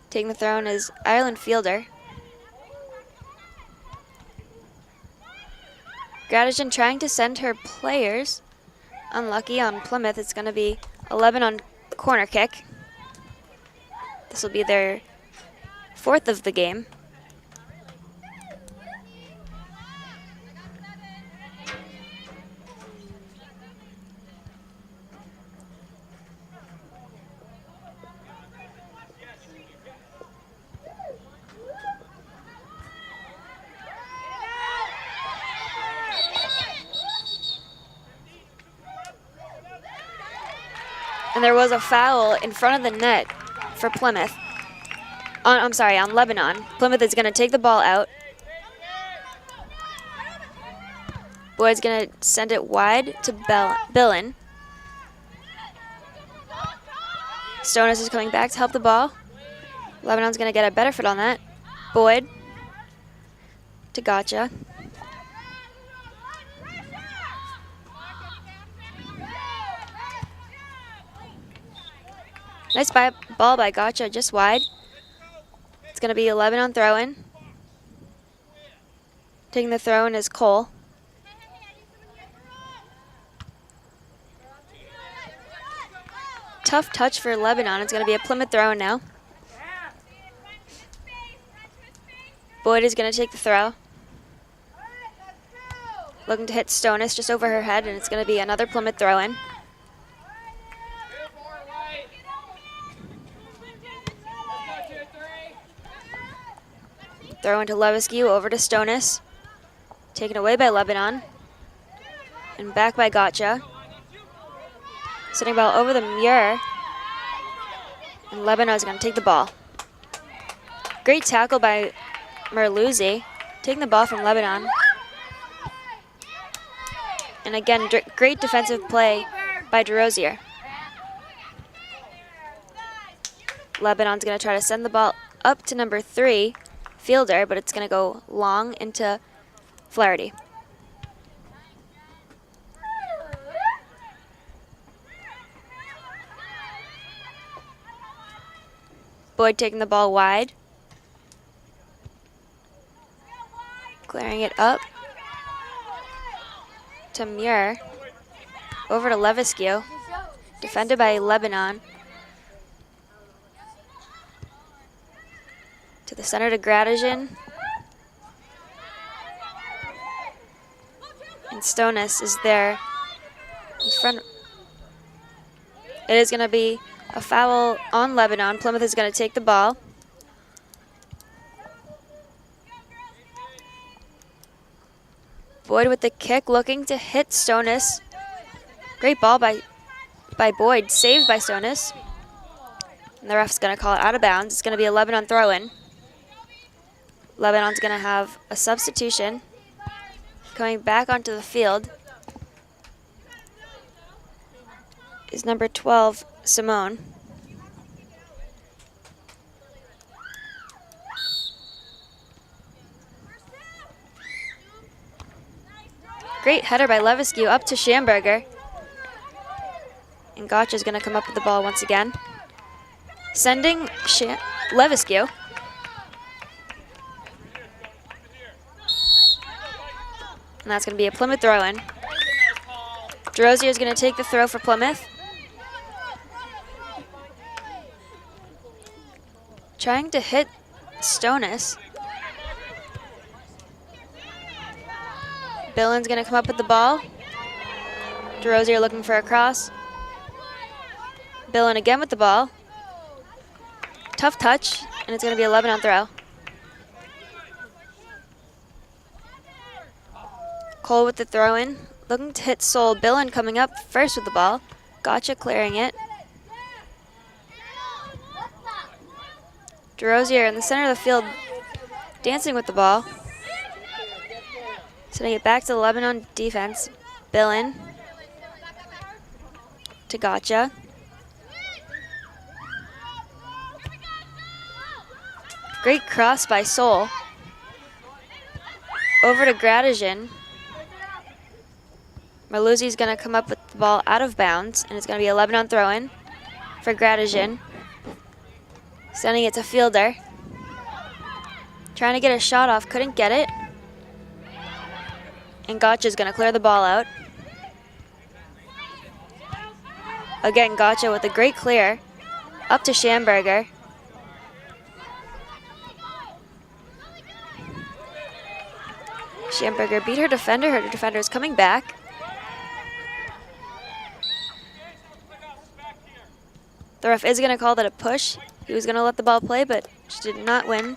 Taking the throw-in is Ireland Fielder. Gradijan trying to send her players. Unlucky on Plymouth. It's going to be a Lebanon corner kick. This will be their 4th of the game. And there was a foul in front of the net for Plymouth. On Lebanon. Plymouth is going to take the ball out. Boyd's going to send it wide to Billen. Stonis is coming back to help the ball. Lebanon's going to get a better foot on that. Boyd to Gotcha. Nice ball by Gotcha, just wide. It's going to be a Lebanon throw-in. Taking the throw-in is Cole. Tough touch for Lebanon. It's going to be a Plymouth throw-in now. Boyd is going to take the throw. Looking to hit Stonis just over her head, and it's going to be another Plymouth throw-in. Throw into Levesque, over to Stonis. Taken away by Lebanon. And back by Gotcha. Sending ball over the Muir. And Lebanon is going to take the ball. Great tackle by Merluzzi. Taking the ball from Lebanon. And again, great defensive play by DeRosier. Lebanon's going to try to send the ball up to number 3, Fielder, but it's going to go long into Flaherty. Boyd taking the ball wide. Clearing it up to Muir. Over to Levesque. Defended by Lebanon. To the center to Gradijan. And Stonis is there in front. It is going to be a foul on Lebanon. Plymouth is going to take the ball. Boyd with the kick, looking to hit Stonis. Great ball by Boyd, saved by Stonis. And the ref's going to call it out of bounds. It's going to be a Lebanon throw-in. Lebanon's going to have a substitution. Coming back onto the field is number 12, Simone. Great header by Levesque up to Schamberger. And Gotcha's going to come up with the ball once again. Sending Levesque. And that's going to be a Plymouth throw-in. DeRosier is going to take the throw for Plymouth. Trying to hit Stonis. Billen's going to come up with the ball. DeRosier looking for a cross. Billen again with the ball. Tough touch, and it's going to be a Lebanon throw. Cole with the throw-in. Looking to hit Sol. Billen coming up first with the ball. Gotcha clearing it. DeRosier in the center of the field dancing with the ball. Sending it back to the Lebanon defense. Billen to Gotcha. Great cross by Sol. Over to Gradijan. Merluzzi's going to come up with the ball out of bounds, and it's going to be a Lebanon throw-in for Gradijan. Sending it to Fielder. Trying to get a shot off, couldn't get it. And Gotcha's going to clear the ball out. Again, Gotcha with a great clear. Up to Schamberger. Schamberger beat her defender. Her defender is coming back. The ref is going to call that a push. He was going to let the ball play, but she did not win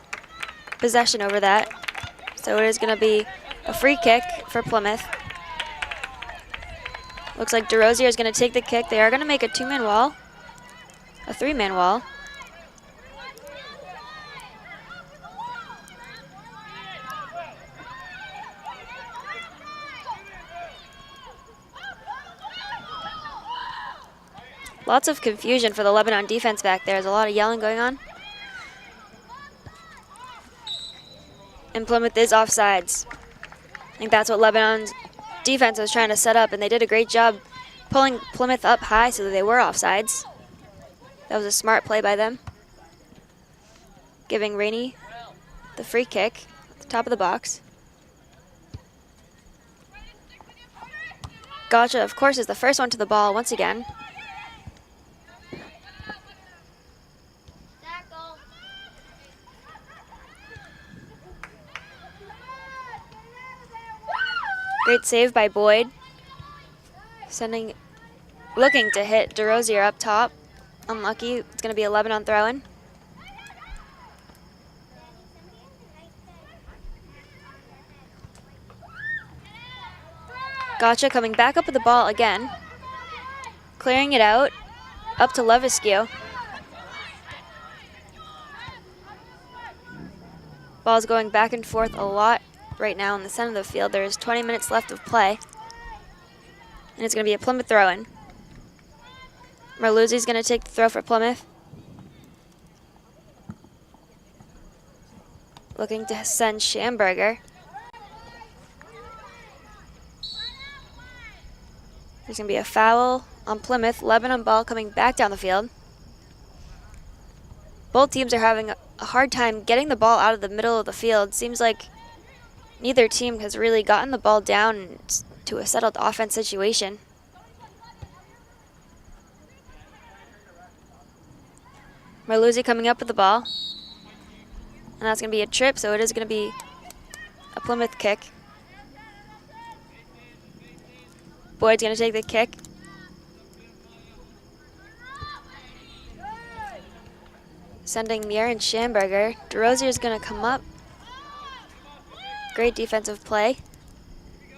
possession over that. So it is going to be a free kick for Plymouth. Looks like DeRosier is going to take the kick. They are going to make a 2-man wall, a 3-man wall. Lots of confusion for the Lebanon defense back there. There's a lot of yelling going on. And Plymouth is offsides. I think that's what Lebanon's defense was trying to set up, and they did a great job pulling Plymouth up high so that they were offsides. That was a smart play by them. Giving Rainey the free kick at the top of the box. Gotcha, of course, is the first one to the ball once again. Great save by Boyd. Looking to hit DeRosier up top. Unlucky, it's gonna be a Lebanon throw-in. Gotcha coming back up with the ball again. Clearing it out, up to Levesque. Ball's going back and forth a lot right now in the center of the field. There's 20 minutes left of play. And it's gonna be a Plymouth throw-in. Merluzzi's gonna take the throw for Plymouth. Looking to send Schamberger. There's going to be a foul on Plymouth. Lebanon ball coming back down the field. Both teams are having a hard time getting the ball out of the middle of the field. Seems like neither team has really gotten the ball down to a settled offense situation. Merluzzi coming up with the ball. And that's going to be a trip, so it is going to be a Plymouth kick. Boyd's going to take the kick. Sending Muir and Schamberger. DeRosier is going to come up. Great defensive play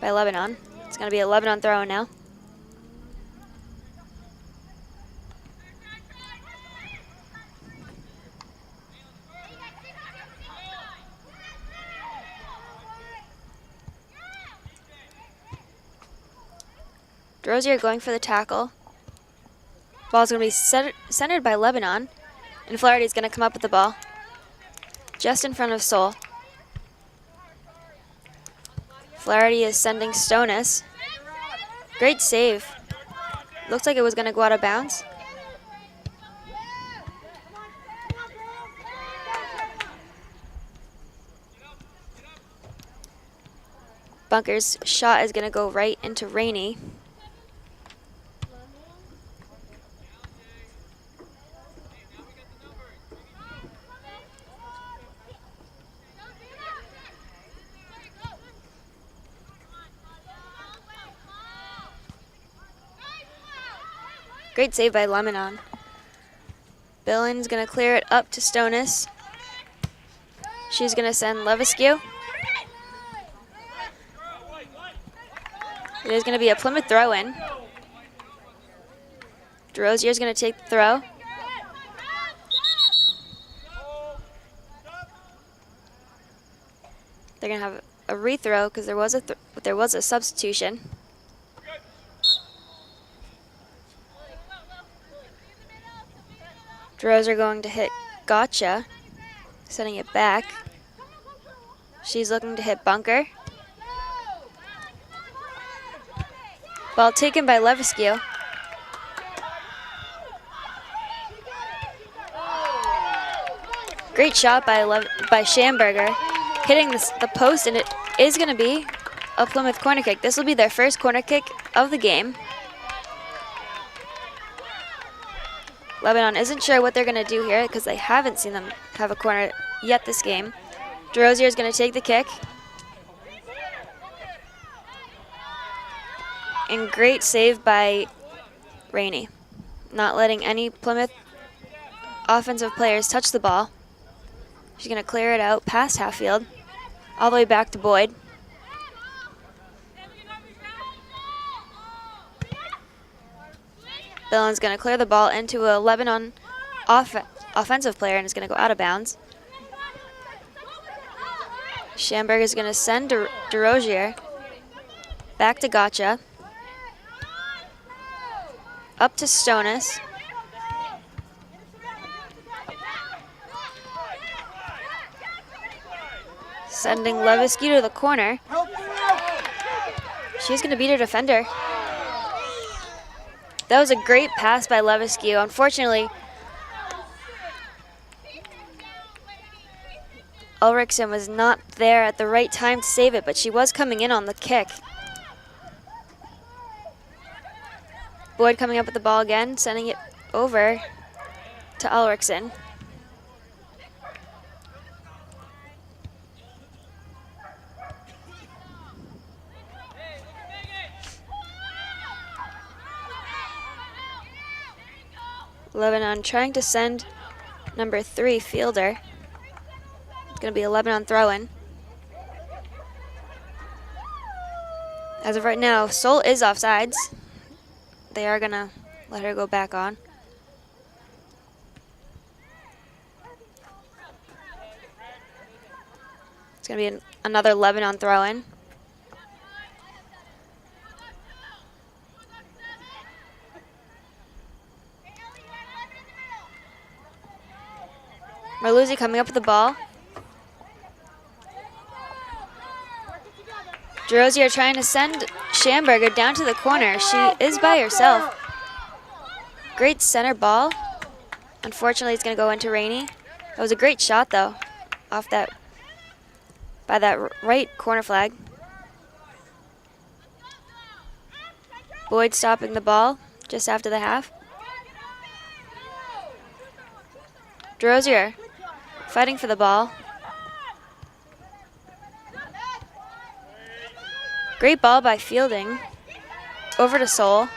by Lebanon. It's going to be a Lebanon throw now. DeRosier going for the tackle. Ball's going to be centered by Lebanon. And Flaherty's going to come up with the ball. Just in front of Soul. Flaherty is sending Stonis. Great save. Looks like it was going to go out of bounds. Bunker's shot is going to go right into Rainey. Great save by Lebanon. Billen's going to clear it up to Stonis. She's going to send Levesque. It is going to be a Plymouth throw-in. DeRosier's going to take the throw. They're going to have a rethrow because there was a substitution. DeRosier going to hit Gotcha, sending it back. She's looking to hit Bunker. Ball taken by Levesque. Great shot by Schamberger, hitting the post, and it is going to be a Plymouth corner kick. This will be their first corner kick of the game. Lebanon isn't sure what they're going to do here because they haven't seen them have a corner yet this game. DeRosier is going to take the kick. And great save by Rainey, not letting any Plymouth offensive players touch the ball. She's going to clear it out past half field, all the way back to Boyd. Billen's going to clear the ball into a Lebanon offensive player and is going to go out of bounds. Schamberger is going to send DeRosier back to Gotcha. Up to Stonis. sending Levesque to the corner. She's going to beat her defender. That was a great pass by Levesque. Unfortunately, Ulrichsen was not there at the right time to save it, but she was coming in on the kick. Boyd coming up with the ball again, sending it over to Ulrichsen. Lebanon trying to send number 3 Fielder. It's going to be a Lebanon throw-in. As of right now, Sol is offsides. They are going to let her go back on. It's going to be another Lebanon throw-in. Merluzzi coming up with the ball. DeRosier trying to send Schamberger down to the corner. She is by herself. Great center ball. Unfortunately, it's going to go into Rainey. That was a great shot, though, off that by that right corner flag. Boyd stopping the ball just after the half. DeRosier fighting for the ball. Great ball by Fielding. Over to Sol.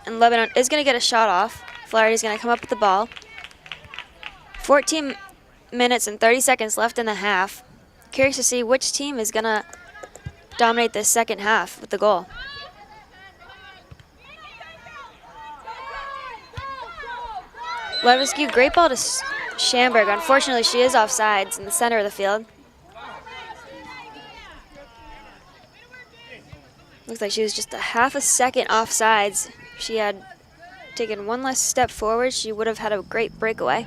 And Lebanon is going to get a shot off. Flaherty's going to come up with the ball. 14 minutes and 30 seconds left in the half. Curious to see which team is going to dominate this second half with the goal. Levesque, great ball to Schamberger. Unfortunately, she is offsides in the center of the field. Looks like she was just a half a second offsides. If she had taken one less step forward, she would have had a great breakaway.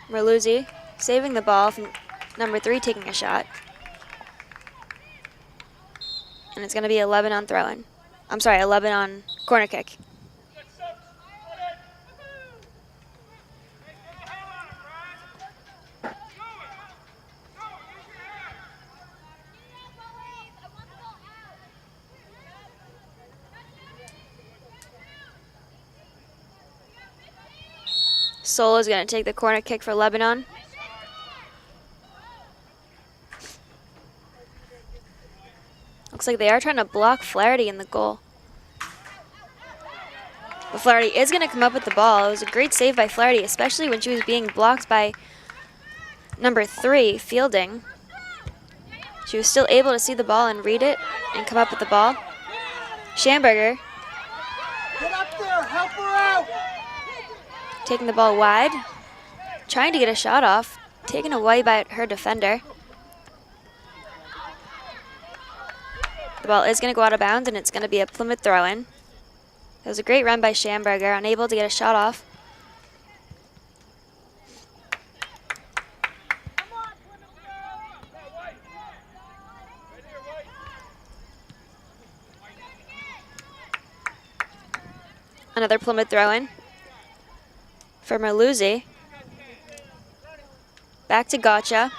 Merluzzi saving the ball from number 3 taking a shot. And it's going to be a Lebanon throw-in. I'm sorry, a Lebanon corner kick. Sol is going to take the corner kick for Lebanon. Looks like they are trying to block Flaherty in the goal. But Flaherty is going to come up with the ball. It was a great save by Flaherty, especially when she was being blocked by number 3, Fielding. She was still able to see the ball and read it and come up with the ball. Schamberger. Get up there, help her out! Taking the ball wide, trying to get a shot off, taken away by her defender. The ball is going to go out of bounds, and it's going to be a Plymouth throw-in. It was a great run by Schamberger, unable to get a shot off. Another Plymouth throw-in for Merluzzi. Back to Gotcha.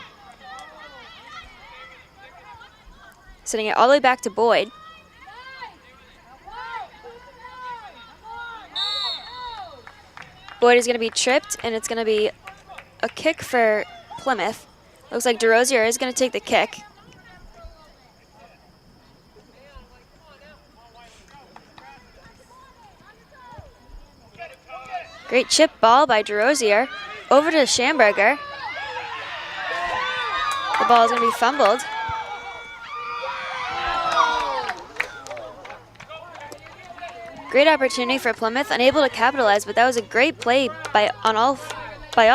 Sending it all the way back to Boyd. Boyd is going to be tripped, and it's going to be a kick for Plymouth. Looks like DeRosier is going to take the kick. Great chip ball by DeRosier. Over to Schamberger. The ball is going to be fumbled. Great opportunity for Plymouth, unable to capitalize, but that was a great play by all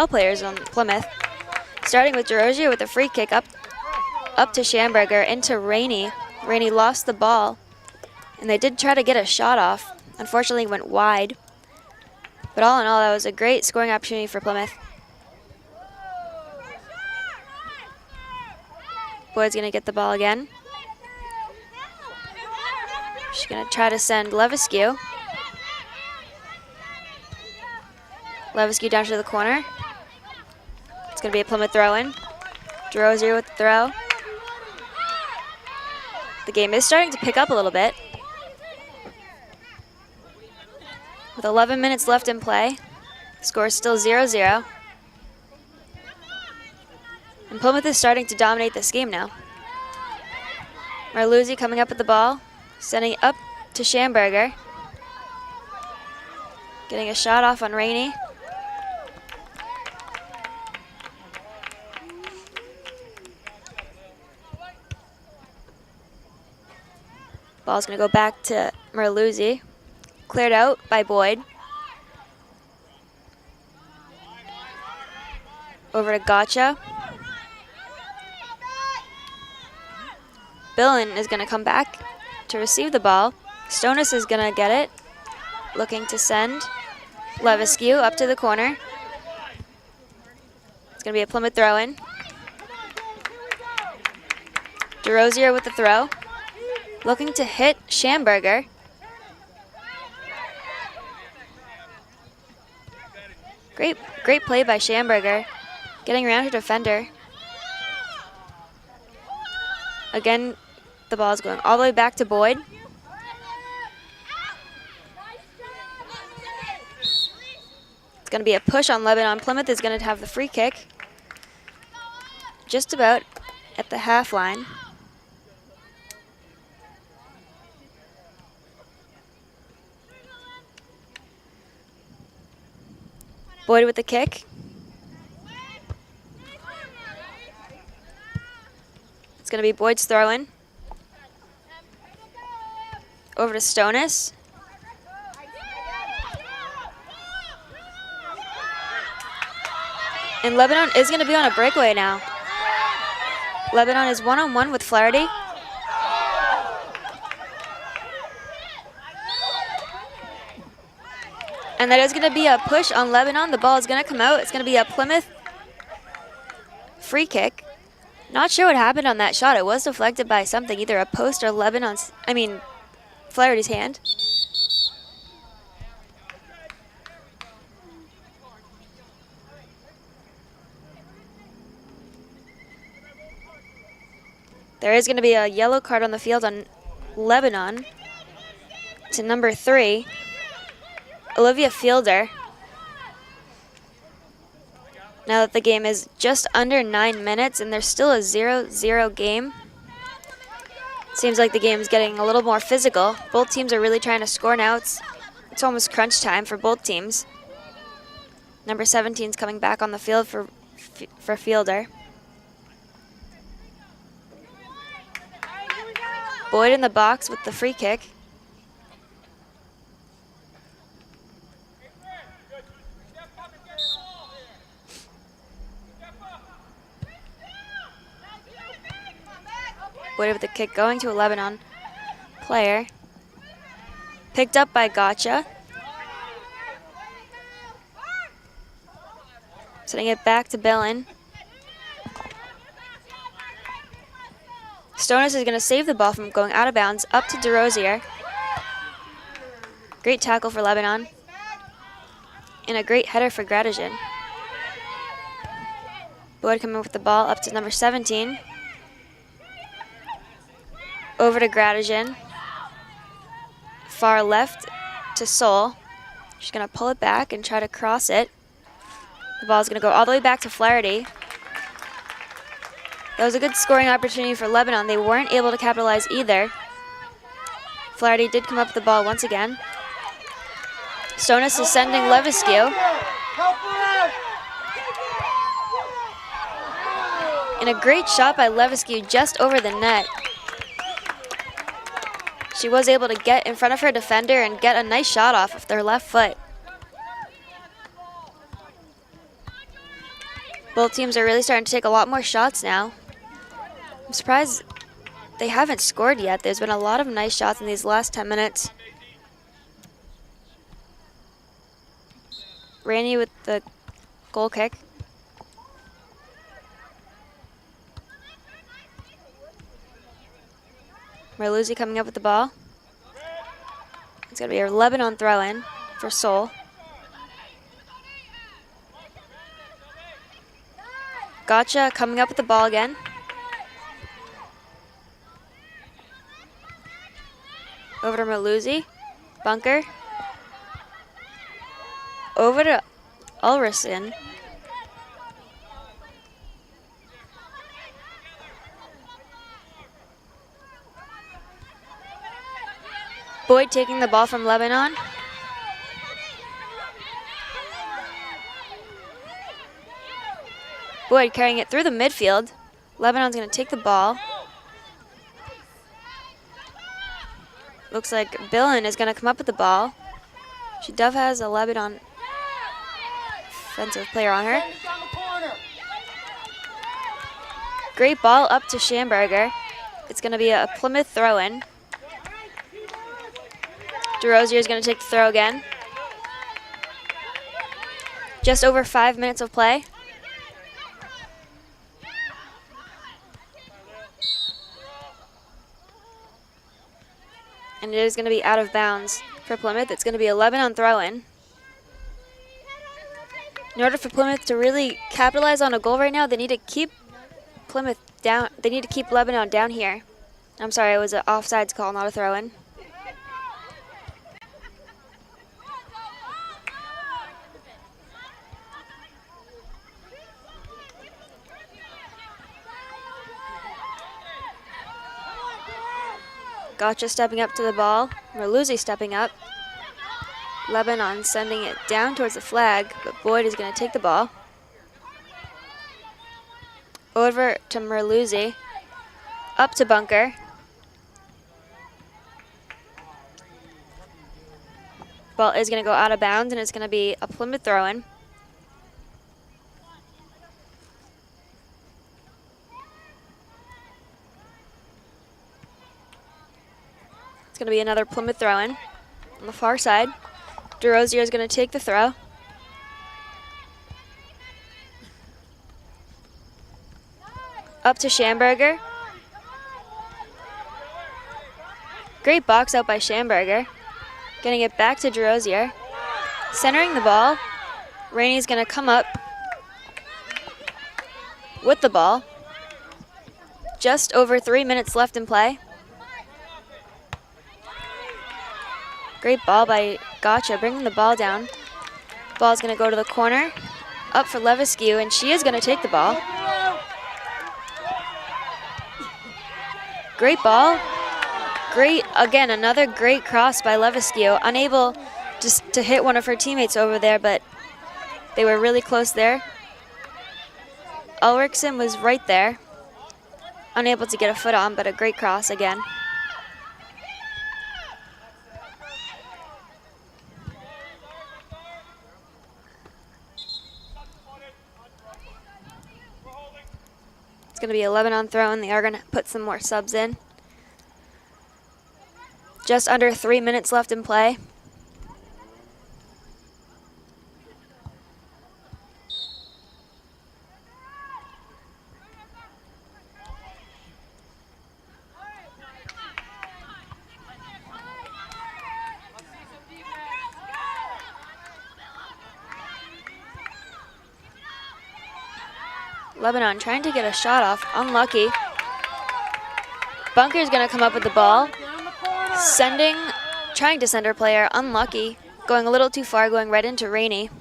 players on Plymouth. Starting with DeRosier with a free kick up to Schamberger, into Rainey. Rainey lost the ball, and they did try to get a shot off. Unfortunately, went wide. But all in all, that was a great scoring opportunity for Plymouth. Boyd's going to get the ball again. She's going to try to send Levesque. Levesque down to the corner. It's going to be a Plymouth throw-in. DeRosier with the throw. The game is starting to pick up a little bit. With 11 minutes left in play, the score is still 0-0. And Plymouth is starting to dominate this game now. Marluzzi coming up with the ball, sending it up to Schamberger. Getting a shot off on Rainey. Ball's going to go back to Marluzzi. Cleared out by Boyd. Over to Gotcha. Billen is going to come back to receive the ball. Stonis is going to get it. Looking to send Levesque up to the corner. It's going to be a Plymouth throw-in. DeRosier with the throw. Looking to hit Schamberger. Great play by Schamberger. Getting around her defender. Again, the ball is going all the way back to Boyd. It's going to be a push on Lebanon. Plymouth is going to have the free kick just about at the half line. Boyd with the kick. It's going to be Boyd's throw-in. Over to Stonis. And Lebanon is going to be on a breakaway now. Lebanon is one-on-one with Flaherty. And that is going to be a push on Lebanon. The ball is going to come out. It's going to be a Plymouth free kick. Not sure what happened on that shot. It was deflected by something, either a post or Flaherty's hand. There is going to be a yellow card on the field on Lebanon to number 3. Olivia Fielder. Now that the game is just under 9 minutes and there's still a 0-0 game. Seems like the game is getting a little more physical. Both teams are really trying to score now. It's almost crunch time for both teams. Number 17 is coming back on the field for Fielder. Boyd in the box with the free kick. Boyd with the kick going to a Lebanon player. Picked up by Gotcha. Sending it back to Billen. Stonis is going to save the ball from going out of bounds up to DeRosier. Great tackle for Lebanon. And a great header for Gradijan. Boyd coming with the ball up to number 17. Over to Gradijan. Far left to Sol. She's going to pull it back and try to cross it. The ball is going to go all the way back to Flaherty. That was a good scoring opportunity for Lebanon. They weren't able to capitalize either. Flaherty did come up with the ball once again. Stonis is sending Levesque. And a great shot by Levesque just over the net. She was able to get in front of her defender and get a nice shot off with their left foot. Both teams are really starting to take a lot more shots now. I'm surprised they haven't scored yet. There's been a lot of nice shots in these last 10 minutes. Randy with the goal kick. Merluzzi coming up with the ball. It's going to be a Lebanon throw-in for Seoul. Gotcha coming up with the ball again. Over to Merluzzi. Bunker. Over to Ulrison. Boyd taking the ball from Lebanon. Boyd carrying it through the midfield. Lebanon's going to take the ball. Looks like Billen is going to come up with the ball. She Dove has a Lebanon offensive player on her. Great ball up to Schamberger. It's going to be a Plymouth throw-in. DeRosier is going to take the throw again. Just over 5 minutes of play. And it is going to be out of bounds for Plymouth. It's going to be a Lebanon throw-in. In order for Plymouth to really capitalize on a goal right now, they need to keep Plymouth down. They need to keep Lebanon down here. I'm sorry, it was an offsides call, not a throw-in. Gotcha stepping up to the ball. Merluzzi stepping up. Lebanon sending it down towards the flag, but Boyd is going to take the ball. Over to Merluzzi. Up to Bunker. Ball is going to go out of bounds, and it's going to be a Plymouth throw-in. It's going to be another Plymouth throw-in on the far side. DeRosier is going to take the throw. Up to Schamberger. Great box out by Schamberger. Getting it back to DeRosier. Centering the ball. Rainey's going to come up with the ball. Just over 3 minutes left in play. Great ball by Gotcha, bringing the ball down. Ball's going to go to the corner. Up for Levesque, and she is going to take the ball. Great ball. Great, again, another great cross by Levesque. Unable just to hit one of her teammates over there, but they were really close there. Ulrichsen was right there. Unable to get a foot on, but a great cross again. It's going to be a Lebanon throw, and they are going to put some more subs in. Just under 3 minutes left in play. Lebanon trying to get a shot off, unlucky. Bunker's going to come up with the ball. Trying to send her player, unlucky. Going a little too far, going right into Rainey.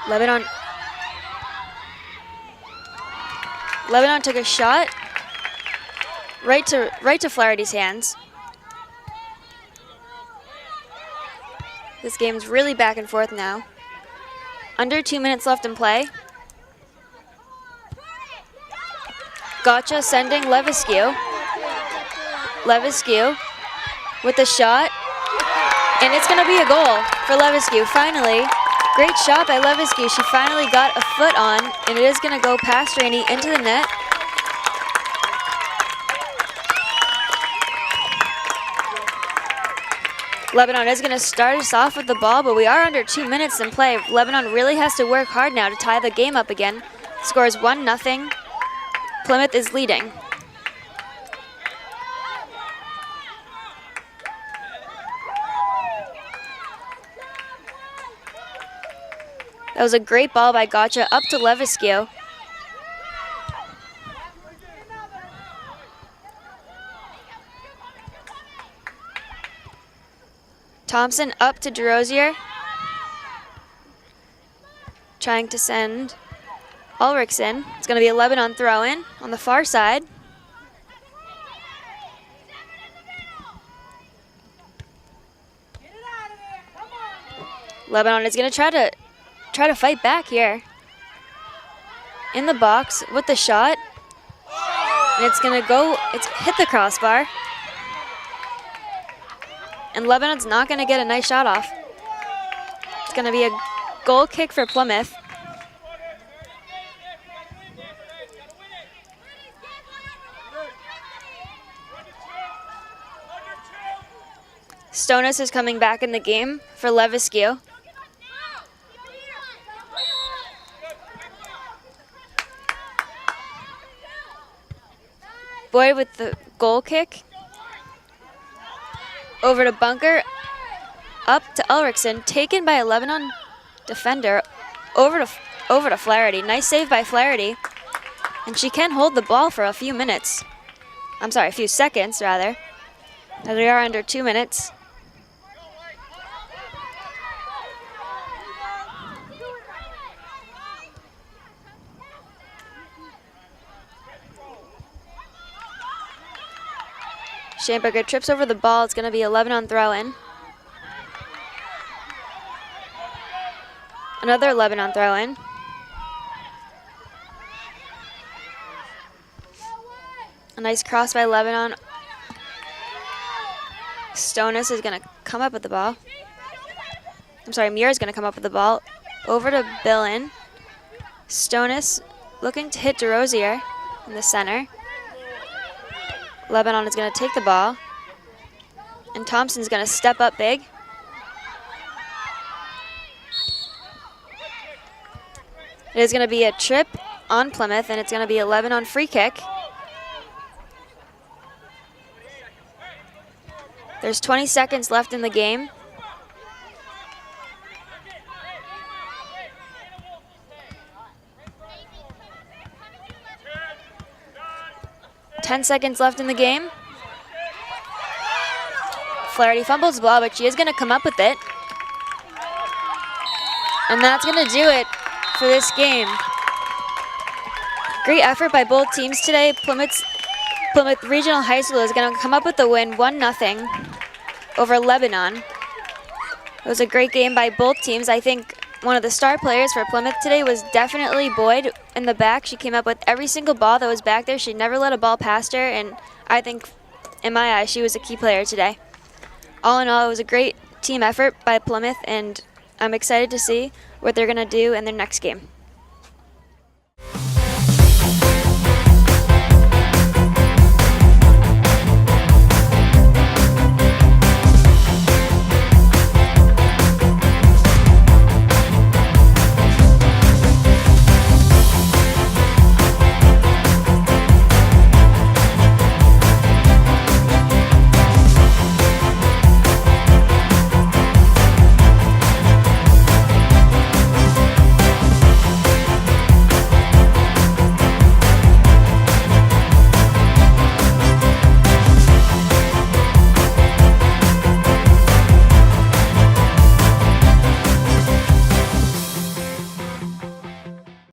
Lebanon took a shot. Right to Flaherty's hands. This game's really back and forth now. Under 2 minutes left in play. Gotcha sending Levesque. Levesque with the shot. And it's going to be a goal for Levesque. Finally, great shot by Levesque. She finally got a foot on, and it is going to go past Rainey into the net. Lebanon is going to start us off with the ball, but we are under 2 minutes in play. Lebanon really has to work hard now to tie the game up again. Score is 1-0. Plymouth is leading. That was a great ball by Gotcha up to Leviscu. Thompson up to DeRosier. Trying to send Ulrichsen. It's going to be a Lebanon throw-in on the far side. Lebanon is going to try to fight back here. In the box with the shot. And it's going to go, it's hit the crossbar. And Lebanon's not going to get a nice shot off. It's going to be a goal kick for Plymouth. Stonis is coming back in the game for Leviscu. Boyd with the goal kick. Over to Bunker, up to Ulrichsen, taken by a Lebanon defender, over to Flaherty. Nice save by Flaherty, and she can hold the ball for a few minutes. I'm sorry, a few seconds rather, as we are under 2 minutes. Schamberger trips over the ball. It's going to be a Lebanon throw-in. Another Lebanon throw-in. A nice cross by Lebanon. Stonis is going to come up with the ball. I'm sorry, Muir is going to come up with the ball. Over to Billin. Stonis looking to hit DeRosier in the center. Lebanon is going to take the ball. And Thompson's going to step up big. It is going to be a trip on Plymouth, and it's going to be a Lebanon free kick. There's 20 seconds left in the game. Ten seconds left in the game. Flaherty fumbles the ball, but she is going to come up with it. And that's going to do it for this game. Great effort by both teams today. Plymouth Regional High School is going to come up with the win, 1-0 over Lebanon. It was a great game by both teams. I think one of the star players for Plymouth today was definitely Boyd in the back. She came up with every single ball that was back there. She never let a ball past her, and I think, in my eyes, she was a key player today. All in all, it was a great team effort by Plymouth, and I'm excited to see what they're going to do in their next game.